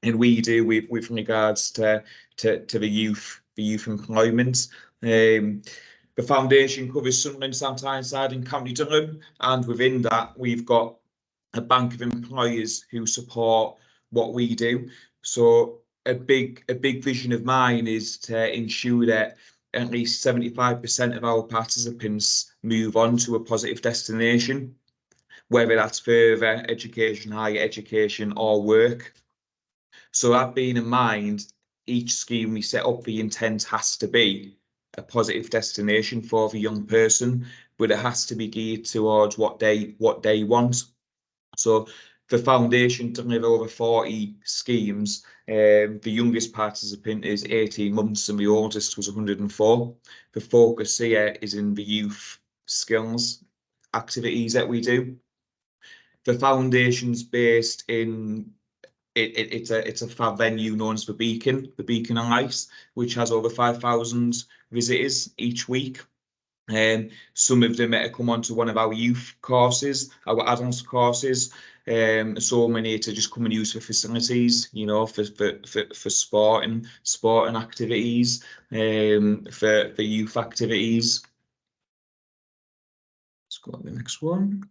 And we do with regards to the youth employment. The foundation covers Sunderland, South Tyneside and County Durham, and within that we've got a bank of employers who support what we do. So a big vision of mine is to ensure that at least 75% of our participants move on to a positive destination, whether that's further education, higher education, or work. So that being in mind, each scheme we set up, the intent has to be a positive destination for the young person, but it has to be geared towards what they want. So the foundation deliver over 40 schemes. The youngest participant is 18 months and the oldest was 104. The focus here is in the youth skills activities that we do. The foundation's based in it's a fab venue known as the Beacon on Ice, which has over 5,000 visitors each week. Some of them come on to one of our youth courses, our adults courses. So many to just come and use for facilities, you know, for sporting activities, for youth activities. Let's go to the next one.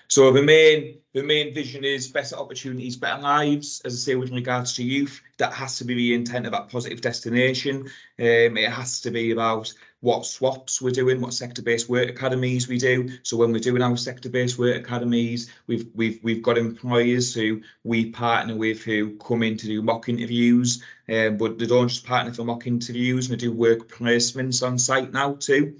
So the main vision is better opportunities, better lives. As I say, with regards to youth, that has to be the intent of that positive destination. It has to be about what swaps we're doing, what sector-based work academies we do. So when we're doing our sector-based work academies, we've got employers who we partner with who come in to do mock interviews, but they don't just partner for mock interviews. We do work placements on site now too.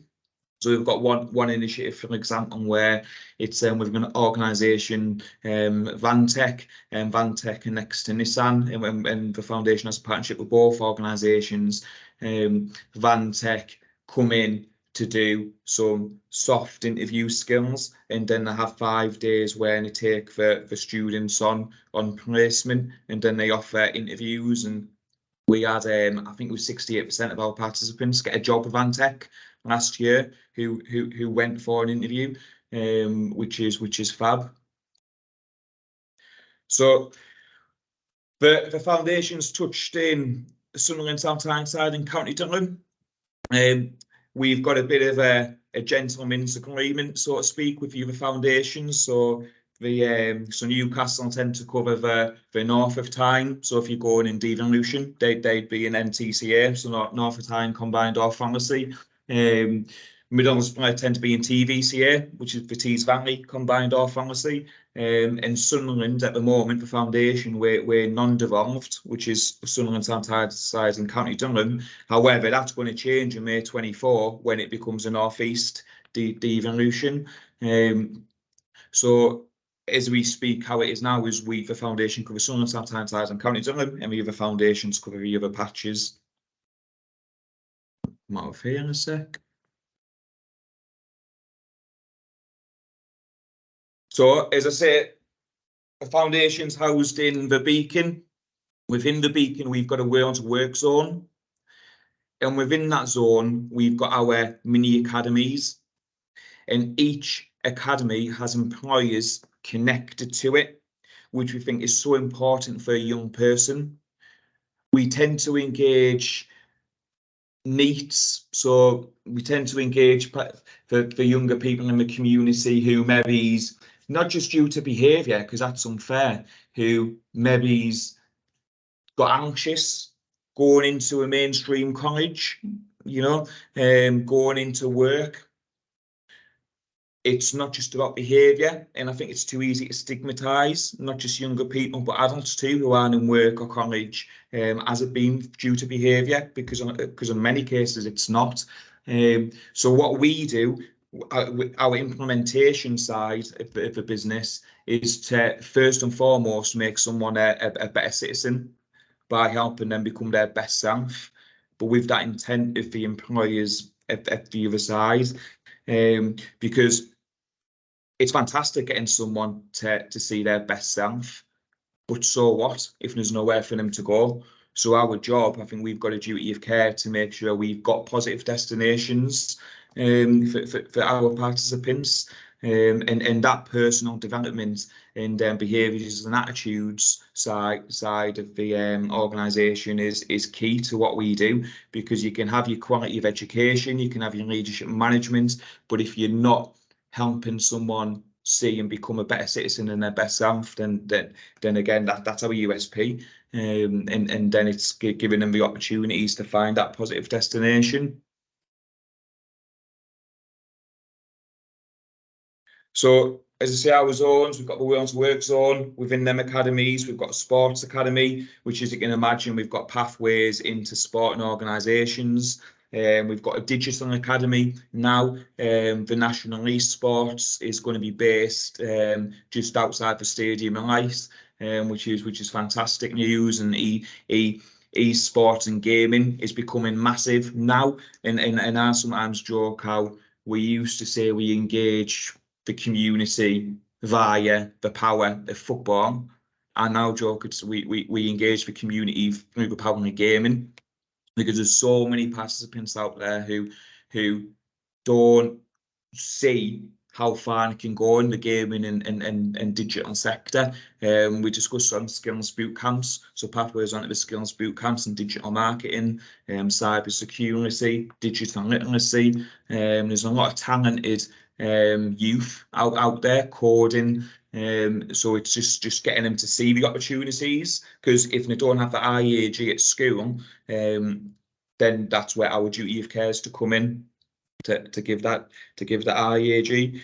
So we've got one initiative, for example, where it's with an organisation, Vantech, and Vantech and next to Nissan, and the foundation has a partnership with both organisations. Vantech come in to do some soft interview skills, and then they have 5 days where they take the students on placement, and then they offer interviews. And we had, I think it was 68% of our participants get a job with Vantech last year who went for an interview, which is fab. So the foundation's touched in Sunderland, South Tyneside and County Durham. We've got a bit of a gentleman's agreement, so to speak, with the other foundations. So so Newcastle tend to cover the north of Tyne. So if you're going in Devon and Lucian, they'd be in NTCA, so north of Tyne combined or pharmacy. Middlesbrough tend to be in TVCA, which is the Tees Valley combined or pharmacy. And Sunderland at the moment, the foundation, we're non-devolved, which is Sunderland, South Tyneside and County Durham. However, that's going to change in May 24 when it becomes a North East devolution. So as we speak, how it is now is the foundation covers Sunderland, South Tyneside and County Durham, and the other foundations cover the other patches. I'm out of here in a sec. So, as I say, the foundation's housed in the Beacon. Within the Beacon, we've got a Wales work zone. And within that zone, we've got our mini academies. And each academy has employers connected to it, which we think is so important for a young person. We tend to engage needs, so we tend to engage the younger people in the community who maybe's not just due to behaviour, because that's unfair, who maybe's got anxious going into a mainstream college, you know, going into work. It's not just about behaviour, and I think it's too easy to stigmatise not just younger people but adults too who aren't in work or college as it being due to behaviour, because in many cases it's not. So what we do, our implementation side of the business, is to first and foremost make someone a better citizen by helping them become their best self, but with that intent of the employers at the other side. Because it's fantastic getting someone to see their best self, but so what if there's nowhere for them to go? So our job, I think we've got a duty of care to make sure we've got positive destinations for our participants, and that personal development and behaviours and attitudes side of the organisation is key to what we do, because you can have your quality of education, you can have your leadership and management, but if you're not helping someone see and become a better citizen and their best self, then again that's our USP. and then it's giving them the opportunities to find that positive destination. So, as I say, our zones, we've got the Wales Work Zone. Within them academies, we've got a sports academy, which, as you can imagine, we've got pathways into sporting organisations. We've got a digital academy now. The National Esports is going to be based just outside the stadium in Leith, which is fantastic news. And esports and gaming is becoming massive now. And I sometimes joke how we used to say we engage the community via the power of football. I now joke we engage the community through the power of gaming, because there's so many participants out there who don't see how far it can go in the gaming and digital sector. We discussed on skills boot camps, so pathways onto the skills boot camps and digital marketing, cyber security, digital literacy. There's a lot of talented youth out there coding. So it's just getting them to see the opportunities, because if they don't have the IAG at school, then that's where our duty of care is to come in to give that IAG.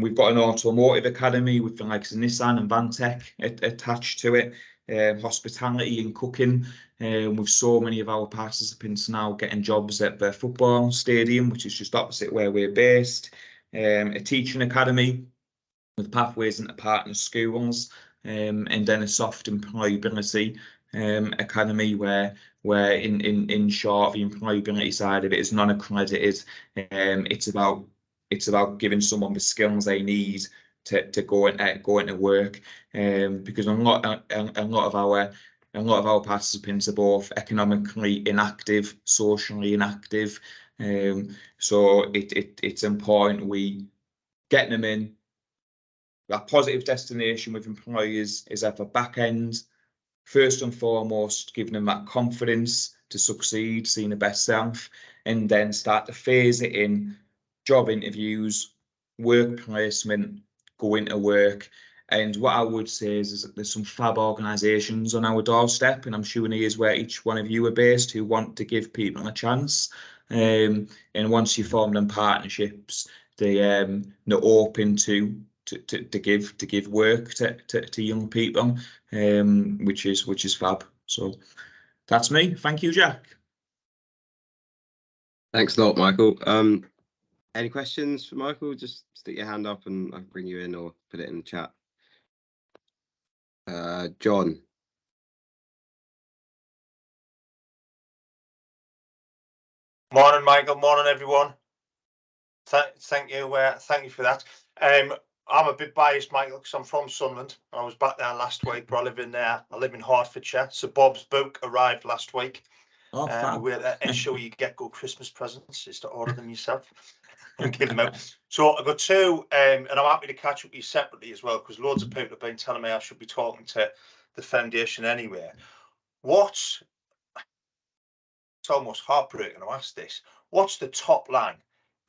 We've got an automotive academy with the likes of Nissan and Vantech attached to it. Hospitality and cooking, with so many of our participants now getting jobs at the football stadium, which is just opposite where we're based. A teaching academy with pathways into partner schools, and then a soft employability academy where in short, the employability side of it is non-accredited. It's about giving someone the skills they need to go into work, because a lot of our participants are both economically inactive, socially inactive. So it's important we get them in. That positive destination with employers is at the back end. First and foremost, giving them that confidence to succeed, seeing the best self, and then start to phase it in. Job interviews, work placement, going to work. And what I would say is that there's some fab organisations on our doorstep, and I'm sure here's where each one of you are based, who want to give people a chance. And once you form them partnerships, they're open to give work to young people, which is fab. So that's me. Thank you, Jack. Thanks a lot, Michael. Any questions for Michael? Just stick your hand up and I can bring you in, or put it in the chat. John. Morning, Michael. Morning, everyone. Thank you for that. I'm a bit biased, Michael, because I'm from Sunderland. I was back there last week, but I live in Hertfordshire. So Bob's book arrived last week. Oh, fab. We're ensure you get good Christmas presents, is to order them yourself and give them out. So I've got two, and I'm happy to catch up with you separately as well, because loads of people have been telling me I should be talking to the foundation anyway. It's almost heartbreaking to ask this. What's the top line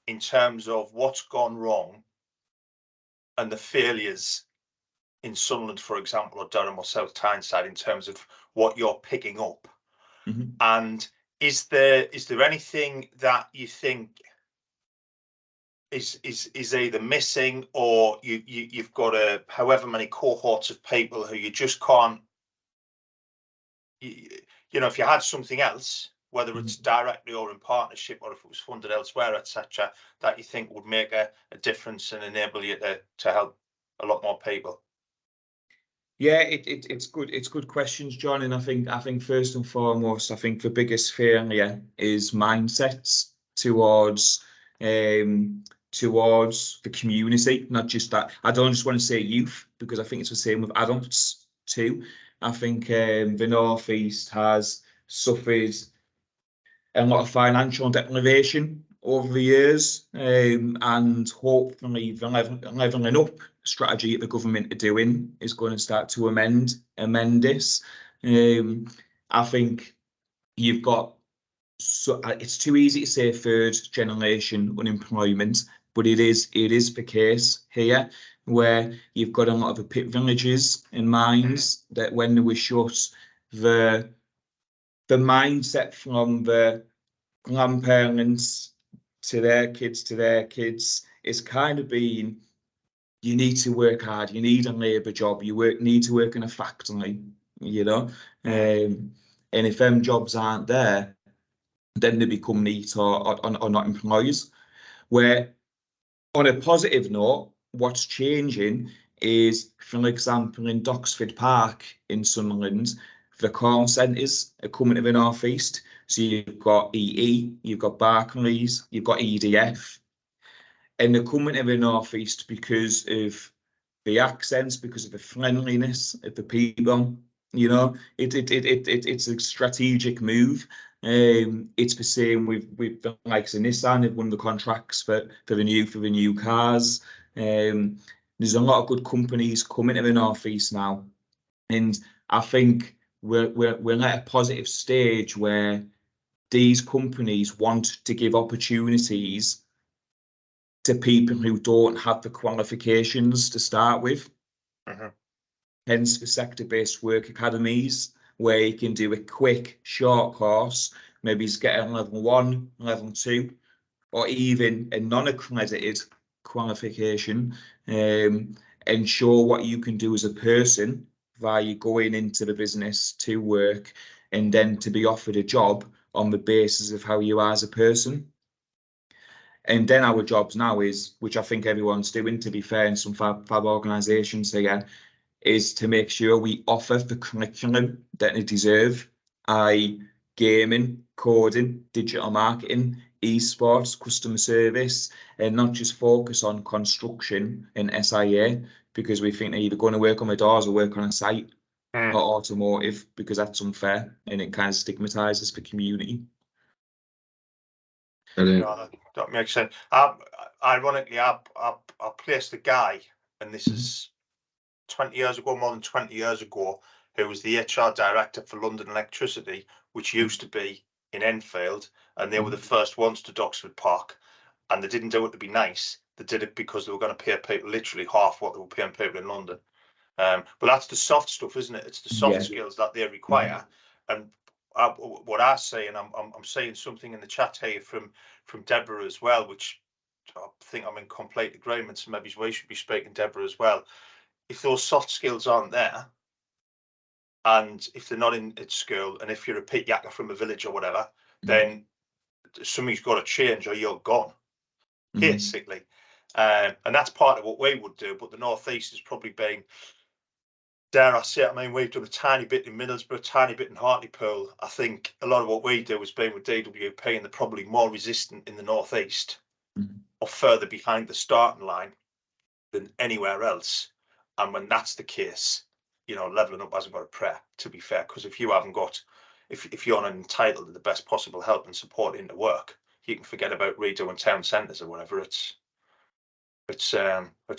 in terms of what's gone wrong and the failures in Sunderland, for example, or Durham or South Tyneside, in terms of what you're picking up? Mm-hmm. And is there anything that you think is either missing, or you've got however many cohorts of people who you just can't, if you had something else, whether it's directly or in partnership, or if it was funded elsewhere, etc., that you think would make a difference and enable you to help a lot more people? Yeah, it's good questions, John. And I think first and foremost, I think the biggest failure is mindsets towards the community, not just that. I don't just want to say youth, because I think it's the same with adults too. I think the North East has suffered a lot of financial deprivation over the years, and hopefully the levelling up strategy that the government are doing is going to start to amend this. I think you've got, so it's too easy to say third generation unemployment, but it is the case here, where you've got a lot of the pit villages and mines that when they were shut, the mindset from the grandparents to their kids is kind of been, you need to work hard, you need a labour job, need to work in a factory, you know. And if them jobs aren't there, then they become neat or not employees. Where on a positive note, what's changing is, for example, in Doxford Park in Sunderland, the call centres are coming to the North East. So you've got EE, you've got Barclays, you've got EDF, and they're coming to the North East because of the accents, because of the friendliness of the people. You know, it's a strategic move. It's the same with the likes of Nissan. They've won the contracts for the new cars. There's a lot of good companies coming to the North East now, and I think we're at a positive stage where these companies want to give opportunities to people who don't have the qualifications to start with. Hence the sector-based work academies, where you can do a quick, short course, maybe get a level 1, level 2, or even a non-accredited qualification, and show what you can do as a person via going into the business to work, and then to be offered a job on the basis of how you are as a person. And then our jobs now is, which I think everyone's doing, to be fair, in some fab organisations here, is to make sure we offer the curriculum that they deserve, i.e. gaming, coding, digital marketing, esports, customer service, and not just focus on construction and SIA, because we think they're either going to work on the doors or work on a site, or automotive, because that's unfair and it kind of stigmatises the community. No, that makes sense. Ironically, I placed a guy, and this is 20 years ago, more than 20 years ago, who was the HR director for London Electricity, which used to be in Enfield, and they were the first ones to Doxford Park, and they didn't do it to be nice. They did it because they were going to pay people literally half what they were paying people in London. But that's the soft stuff, isn't it? It's the soft skills that they require. And what I say, and I'm saying something in the chat here from Deborah as well, which I think I'm in complete agreement. So maybe we should be speaking Deborah as well. If those soft skills aren't there, and if they're not in at school, and if you're a pit yakker from a village or whatever, then something's got to change or you're gone, basically. And that's part of what we would do. But the North East has probably been, dare I say it, I mean, we've done a tiny bit in Middlesbrough, a tiny bit in Hartlepool. I think a lot of what we do has been with DWP, and they're probably more resistant in the North East or further behind the starting line than anywhere else. And when that's the case, you know, levelling up hasn't got a prayer, to be fair, because if you haven't got, if you're not entitled to the best possible help and support into work, you can forget about redoing town centres or whatever. It's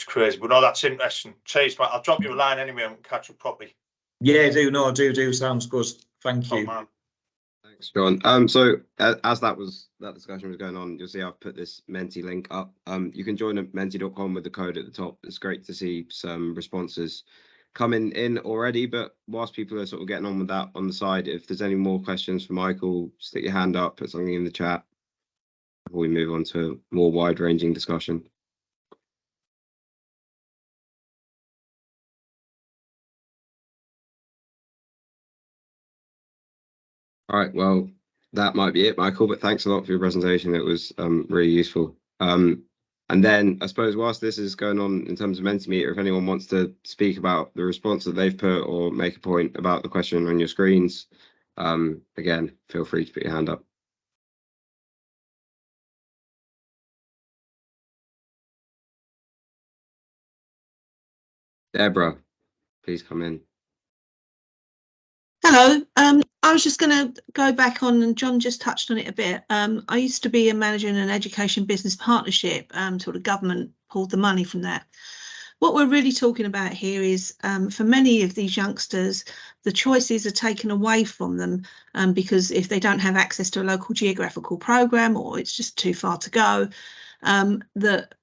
crazy. But no, that's interesting. Cheers, mate. I'll drop you a line anyway and catch up properly. Yeah, do. Sounds good. Thank you. Man. Thanks, John. So as that discussion was going on, you'll see I've put this Menti link up. You can join at menti.com with the code at the top. It's great to see some responses coming in already, but whilst people are sort of getting on with that on the side, if there's any more questions for Michael, stick your hand up, put something in the chat before we move on to a more wide-ranging discussion. All right, well, that might be it, Michael, but thanks a lot for your presentation. It was really useful. And then I suppose whilst this is going on in terms of Mentimeter, if anyone wants to speak about the response that they've put or make a point about the question on your screens, again, feel free to put your hand up. Deborah, please come in. Hello. I was just going to go back on, and John just touched on it a bit. I used to be a manager in an education business partnership, sort of government pulled the money from that. What we're really talking about here is for many of these youngsters, the choices are taken away from them because if they don't have access to a local geographical programme or it's just too far to go, that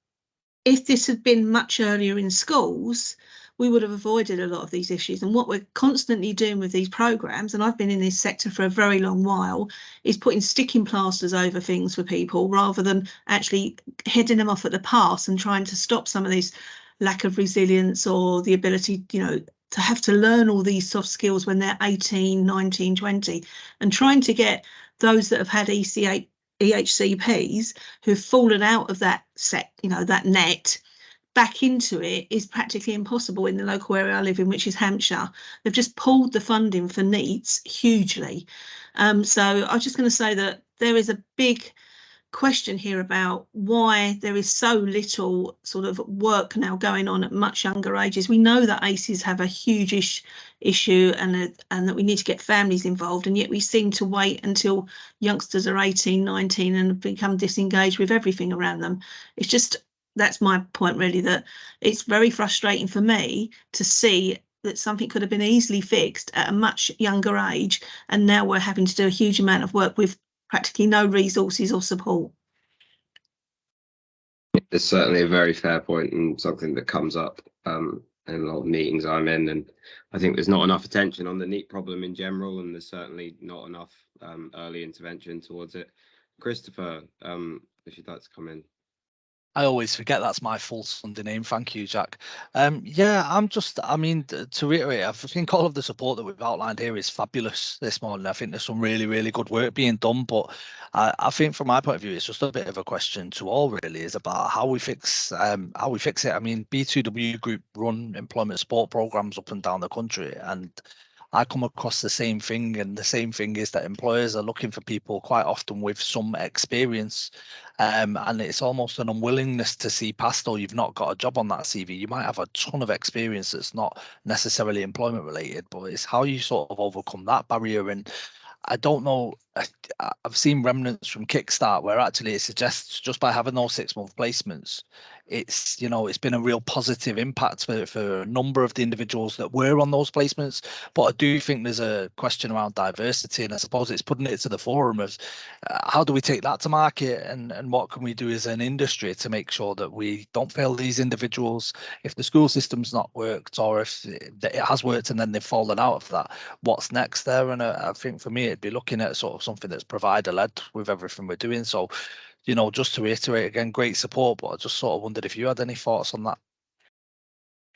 if this had been much earlier in schools, we would have avoided a lot of these issues. And what we're constantly doing with these programs, and I've been in this sector for a very long while, is putting sticking plasters over things for people rather than actually heading them off at the pass and trying to stop some of this lack of resilience or the ability, you know, to have to learn all these soft skills when they're 18, 19, 20, and trying to get those that have had EHCPs who've fallen out of that set, you know, that net, back into it is practically impossible in the local area I live in, which is Hampshire. They've just pulled the funding for NEETs hugely. So I was just going to say that there is a big question here about why there is so little sort of work now going on at much younger ages. We know that ACEs have a huge issue and that we need to get families involved, and yet we seem to wait until youngsters are 18, 19 and become disengaged with everything around them. It's just, that's my point really, that it's very frustrating for me to see that something could have been easily fixed at a much younger age, and now we're having to do a huge amount of work with practically no resources or support. It's certainly a very fair point and something that comes up in a lot of meetings I'm in, and I think there's not enough attention on the NEET problem in general, and there's certainly not enough early intervention towards it. Christopher, if you'd like to come in. I always forget that's my full Sunday name. Thank you, Jack. Yeah, I mean, to reiterate, I think all of the support that we've outlined here is fabulous this morning. I think there's some really, really good work being done, but I think from my point of view, it's just a bit of a question to all really, is about how we fix it. I mean, B2W Group run employment support programs up and down the country, and I come across the same thing, and the same thing is that employers are looking for people quite often with some experience, and it's almost an unwillingness to see past, or you've not got a job on that CV. You might have a ton of experience that's not necessarily employment related, but it's how you sort of overcome that barrier. And I don't know, I've seen remnants from Kickstart where actually it suggests just by having those 6-month placements, it's, you know, it's been a real positive impact for a number of the individuals that were on those placements. But I do think there's a question around diversity, and I suppose it's putting it to the forum as how do we take that to market, and what can we do as an industry to make sure that we don't fail these individuals if the school system's not worked, or if it has worked and then they've fallen out of that, what's next there? And I think for me it'd be looking at sort of something that's provider led with everything we're doing. So, you know, just to reiterate again, great support, but I just sort of wondered if you had any thoughts on that.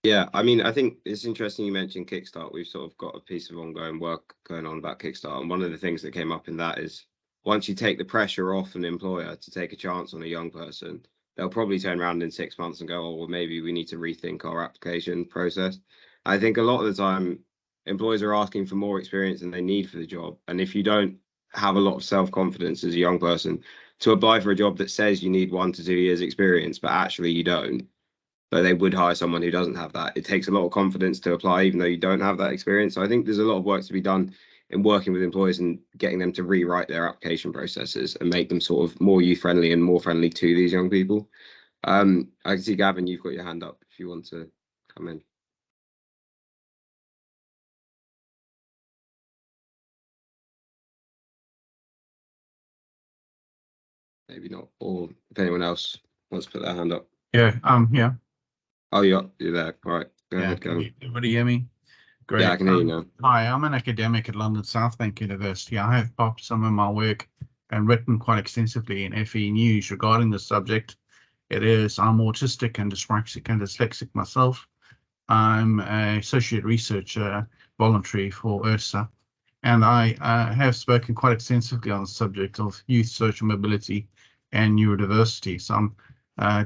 Yeah, I mean, I think it's interesting you mentioned Kickstart. We've sort of got a piece of ongoing work going on about Kickstart, and one of the things that came up in that is once you take the pressure off an employer to take a chance on a young person, they'll probably turn around in 6 months and go, oh, well, maybe we need to rethink our application process. I think a lot of the time employers are asking for more experience than they need for the job, and if you don't have a lot of self-confidence as a young person to apply for a job that says you need 1 to 2 years experience, but actually you don't, but they would hire someone who doesn't have that. It takes a lot of confidence to apply, even though you don't have that experience. So I think there's a lot of work to be done in working with employers and getting them to rewrite their application processes and make them sort of more youth friendly and more friendly to these young people. I can see Gavin, you've got your hand up if you want to come in. Maybe not, or if anyone else wants to put their hand up. Yeah, yeah. Oh, you're there. All right. Go ahead, Can everybody hear me? Great. Yeah, I can hear you now. Hi, I'm an academic at London South Bank University. I have published some of my work and written quite extensively in FE News regarding this subject. I'm autistic and dyspraxic and dyslexic myself. I'm an associate researcher voluntary for ERSA, and I have spoken quite extensively on the subject of youth social mobility and neurodiversity. So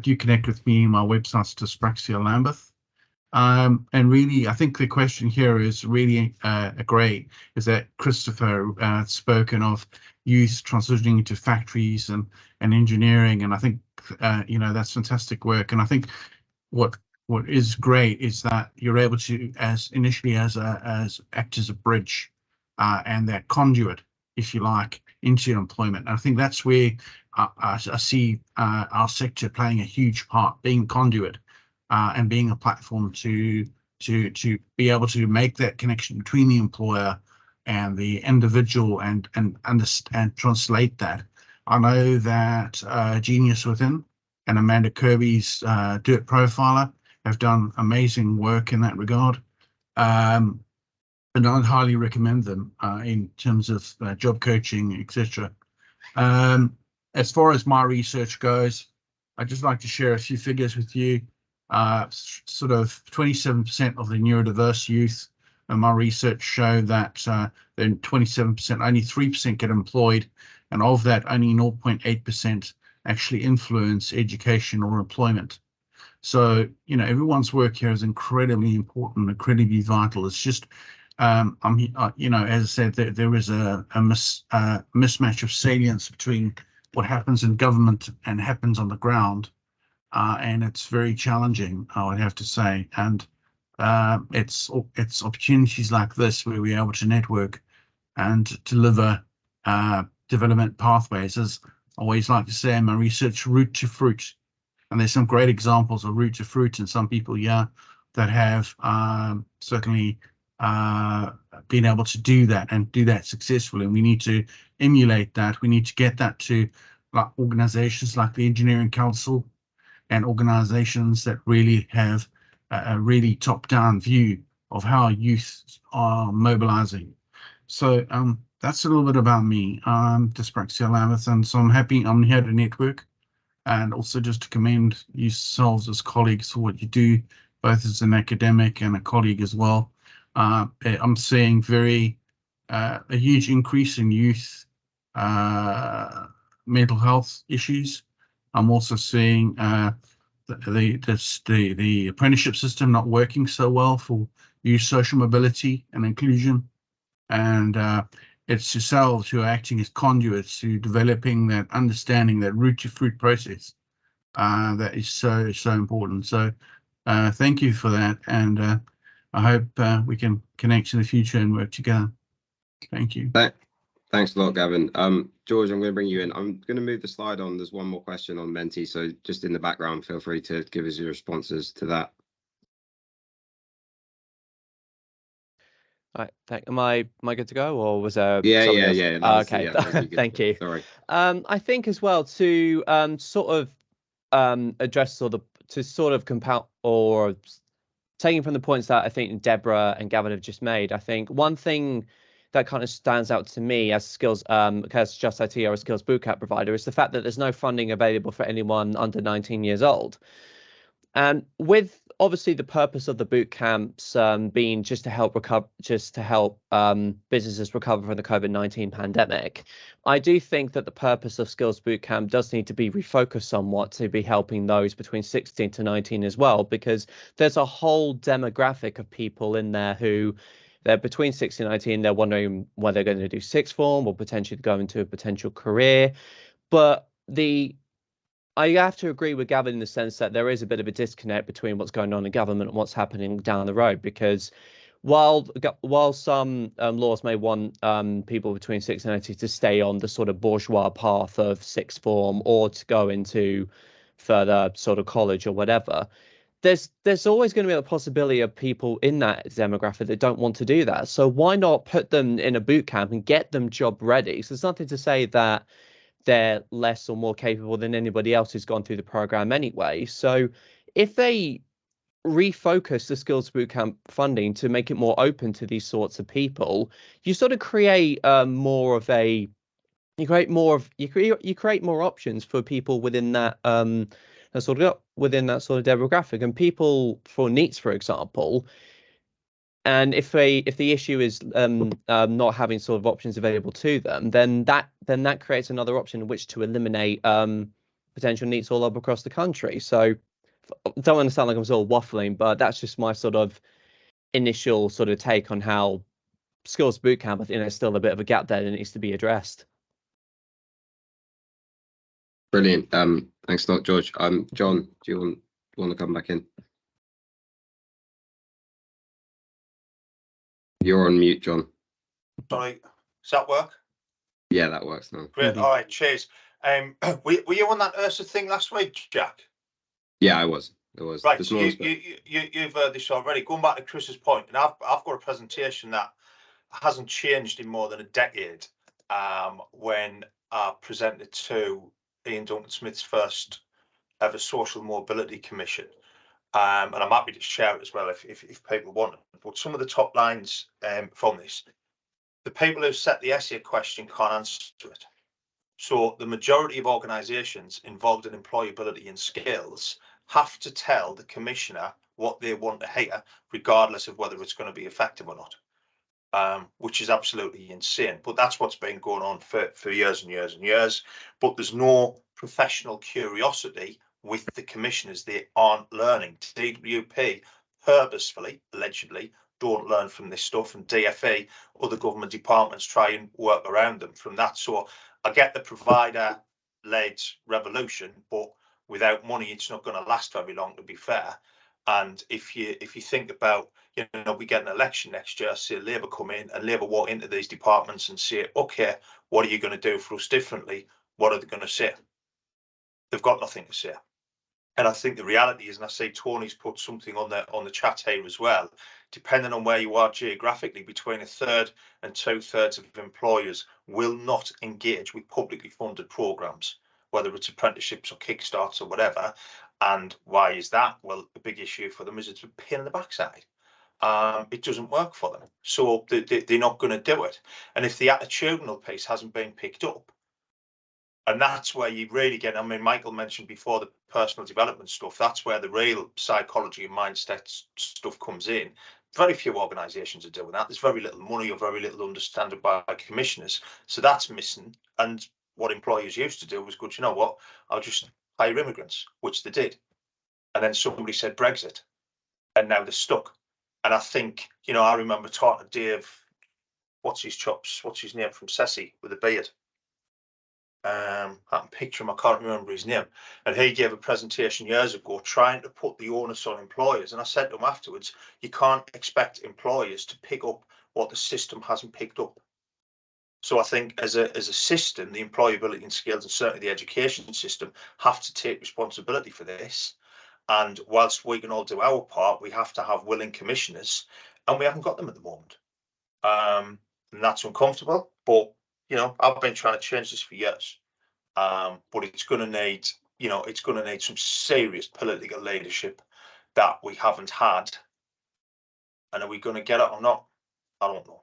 do connect with me. My website's Dyspraxia Lambeth. And really, I think the question here is really great, is that Christopher spoken of youth transitioning into factories and engineering, and I think you know, that's fantastic work. And I think what is great is that you're able to initially act as a bridge and that conduit, if you like, into employment. And I think that's where I see our sector playing a huge part, being conduit. And being a platform to be able to make that connection between the employer and the individual and understand, translate that. I know that Genius Within and Amanda Kirby's Do It Profiler have done amazing work in that regard. And I'd highly recommend them in terms of job coaching, etc. As far as my research goes, I'd just like to share a few figures with you. Sort of 27% of the neurodiverse youth in my research show that then 27%, only 3% get employed, and of that, only 0.8% actually influence education or employment. So, you know, everyone's work here is incredibly important, incredibly vital. It's just, you know, as I said, there is a mismatch of salience between what happens in government and happens on the ground. And it's very challenging, I would have to say. And it's opportunities like this where we're able to network and deliver development pathways, as I always like to say in my research, root to fruit. And there's some great examples of root to fruit, and some people here that have certainly been able to do that and do that successfully. And we need to emulate that. We need to get that to like organizations like the Engineering Council and organizations that really have a really top-down view of how youth are mobilizing. So that's a little bit about me. I'm Dyspraxia Lameth, and so I'm here to network, and also just to commend yourselves as colleagues for what you do, both as an academic and a colleague as well. I'm seeing a huge increase in youth mental health issues. I'm also seeing the apprenticeship system not working so well for youth social mobility and inclusion. And it's yourselves who are acting as conduits to developing that understanding, that root to fruit process that is so important. So thank you for that. And I hope we can connect in the future and work together. Thank you. Thanks a lot, Gavin. George, I'm going to bring you in. I'm going to move the slide on. There's one more question on Menti, so just in the background, feel free to give us your responses to that. All right, am I good to go, or was there yeah. Okay, Yeah, thank you. Sorry. I think as well to sort of address to sort of compile or taking from the points that I think Deborah and Gavin have just made. I think one thing that kind of stands out to me as skills, because Just IT are a skills bootcamp provider, is the fact that there's no funding available for anyone under 19 years old. And with obviously the purpose of the boot camps being just to help businesses recover from the COVID-19 pandemic, I do think that the purpose of Skills Bootcamp does need to be refocused somewhat to be helping those between 16 to 19 as well, because there's a whole demographic of people in there who they're between 16 and 19. They're wondering whether they're going to do sixth form or potentially go into a potential career. But I have to agree with Gavin in the sense that there is a bit of a disconnect between what's going on in government and what's happening down the road, because while some laws may want people between 16 and 18 to stay on the sort of bourgeois path of sixth form or to go into further sort of college or whatever, there's always going to be a possibility of people in that demographic that don't want to do that. So why not put them in a boot camp and get them job ready? So there's nothing to say that they're less or more capable than anybody else who's gone through the program anyway. So if they refocus the Skills Bootcamp funding to make it more open to these sorts of people, you sort of create more options for people within that sort of demographic, and people for NEETs, for example. And if the issue is not having sort of options available to them, then that creates another option in which to eliminate potential NEETs all up across the country. So don't want to sound like I'm sort of waffling, but that's just my sort of initial sort of take on how Skills Bootcamp, I think there's still a bit of a gap there that needs to be addressed. Brilliant. Thanks a lot, George. John, do you want to come back in? You're on mute, John. Sorry, does that work? Yeah, that works now. Great. All right, cheers. Were you on that ERSA thing last week, Jack? Yeah, I was. Right, so you've heard this already. Going back to Chris's point, and I've got a presentation that hasn't changed in more than a decade. When I presented to Ian Duncan Smith's first ever Social Mobility Commission, And I'm happy to share it as well if people want it. But some of the top lines from this, the people who set the essay question can't answer it. So the majority of organisations involved in employability and skills have to tell the commissioner what they want to hear, regardless of whether it's going to be effective or not, which is absolutely insane. But that's what's been going on for years and years and years. But there's no professional curiosity with the commissioners. They aren't learning. DWP purposefully, allegedly, don't learn from this stuff, and DFE, other government departments, try and work around them from that. So I get the provider-led revolution, but without money, it's not going to last very long, to be fair. And if you think about, we get an election next year, say Labour come in and Labour walk into these departments and say, okay, what are you going to do for us differently? What are they going to say? They've got nothing to say. And I think the reality is, and I see Tony's put something on the chat here as well, depending on where you are geographically, between 1/3 and 2/3 of employers will not engage with publicly funded programs, whether it's apprenticeships or kickstarts or whatever. And why is that? Well, the big issue for them is it's a pain in the backside. It doesn't work for them, so they're not going to do it. And if the attitudinal piece hasn't been picked up, and that's where you really get, I mean, Michael mentioned before the personal development stuff, that's where the real psychology and mindset stuff comes in. Very few organisations are doing that. There's very little money or very little understanding by commissioners. So that's missing. And what employers used to do was, good, you know what, I'll just hire immigrants, which they did. And then somebody said Brexit, and now they're stuck. And I think, I remember talking to Dave, what's his name from Ceci with a beard? I can picture him, I can't remember his name, and he gave a presentation years ago trying to put the onus on employers. And I said to him afterwards, you can't expect employers to pick up what the system hasn't picked up. So I think as a system, the employability and skills, and certainly the education system, have to take responsibility for this. And whilst we can all do our part, we have to have willing commissioners, and we haven't got them at the moment. And that's uncomfortable, but I've been trying to change this for years. But it's going to need, it's going to need some serious political leadership that we haven't had. And are we going to get it or not? I don't know.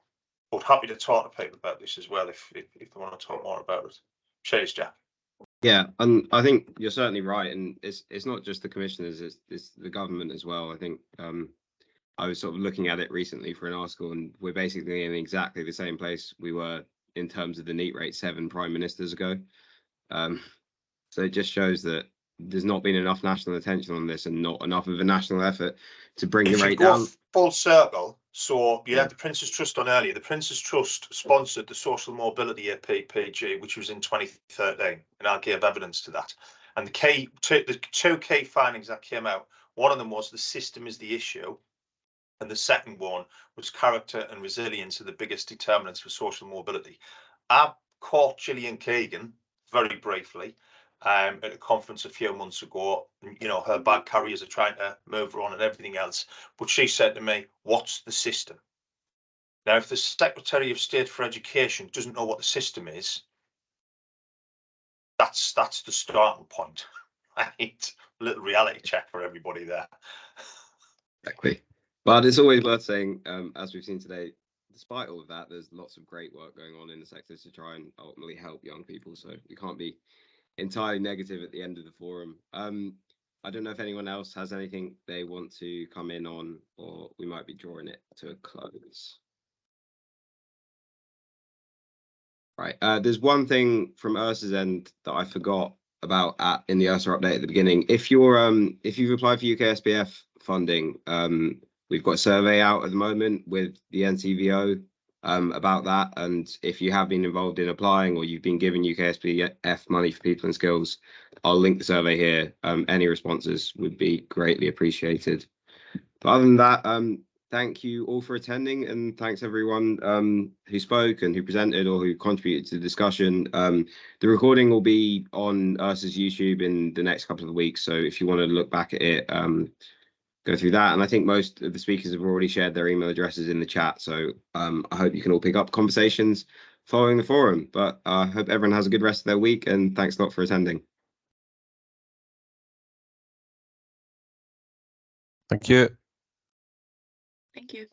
But happy to talk to people about this as well if they want to talk more about it. Cheers, Jack. Yeah, and I think you're certainly right, and it's not just the commissioners, it's the government as well. I think I was sort of looking at it recently for an article, and we're basically in exactly the same place we were in terms of the NEET rate 7 prime ministers ago. So it just shows that there's not been enough national attention on this, and not enough of a national effort to bring the rate down. Full circle. So you had the Prince's Trust on earlier. The Prince's Trust sponsored the Social Mobility PPG, which was in 2013, and I gave evidence to that. And the two key findings that came out, one of them was the system is the issue, and the second one was character and resilience are the biggest determinants for social mobility. I caught Gillian Keegan very briefly at a conference a few months ago. Her bag carriers are trying to move her on and everything else. But she said to me, what's the system? Now, if the Secretary of State for Education doesn't know what the system is, that's the starting point. Right? A little reality check for everybody there. Exactly. But it's always worth saying, as we've seen today, despite all of that, there's lots of great work going on in the sector to try and ultimately help young people. So you can't be entirely negative at the end of the forum. I don't know if anyone else has anything they want to come in on, or we might be drawing it to a close. Right. There's one thing from ERSA's end that I forgot about in the ERSA update at the beginning. If you've applied for UK SPF funding, we've got a survey out at the moment with the NCVO about that, and if you have been involved in applying or you've been given UK SPF money for people and skills, I'll link the survey here. Any responses would be greatly appreciated. But other than that, thank you all for attending, and thanks everyone who spoke and who presented or who contributed to the discussion. The recording will be on ERSA's YouTube in the next couple of weeks, so if you want to look back at it, go through that. And I think most of the speakers have already shared their email addresses in the chat, so I hope you can all pick up conversations following the forum. But I hope everyone has a good rest of their week, and thanks a lot for attending. Thank you. Thank you.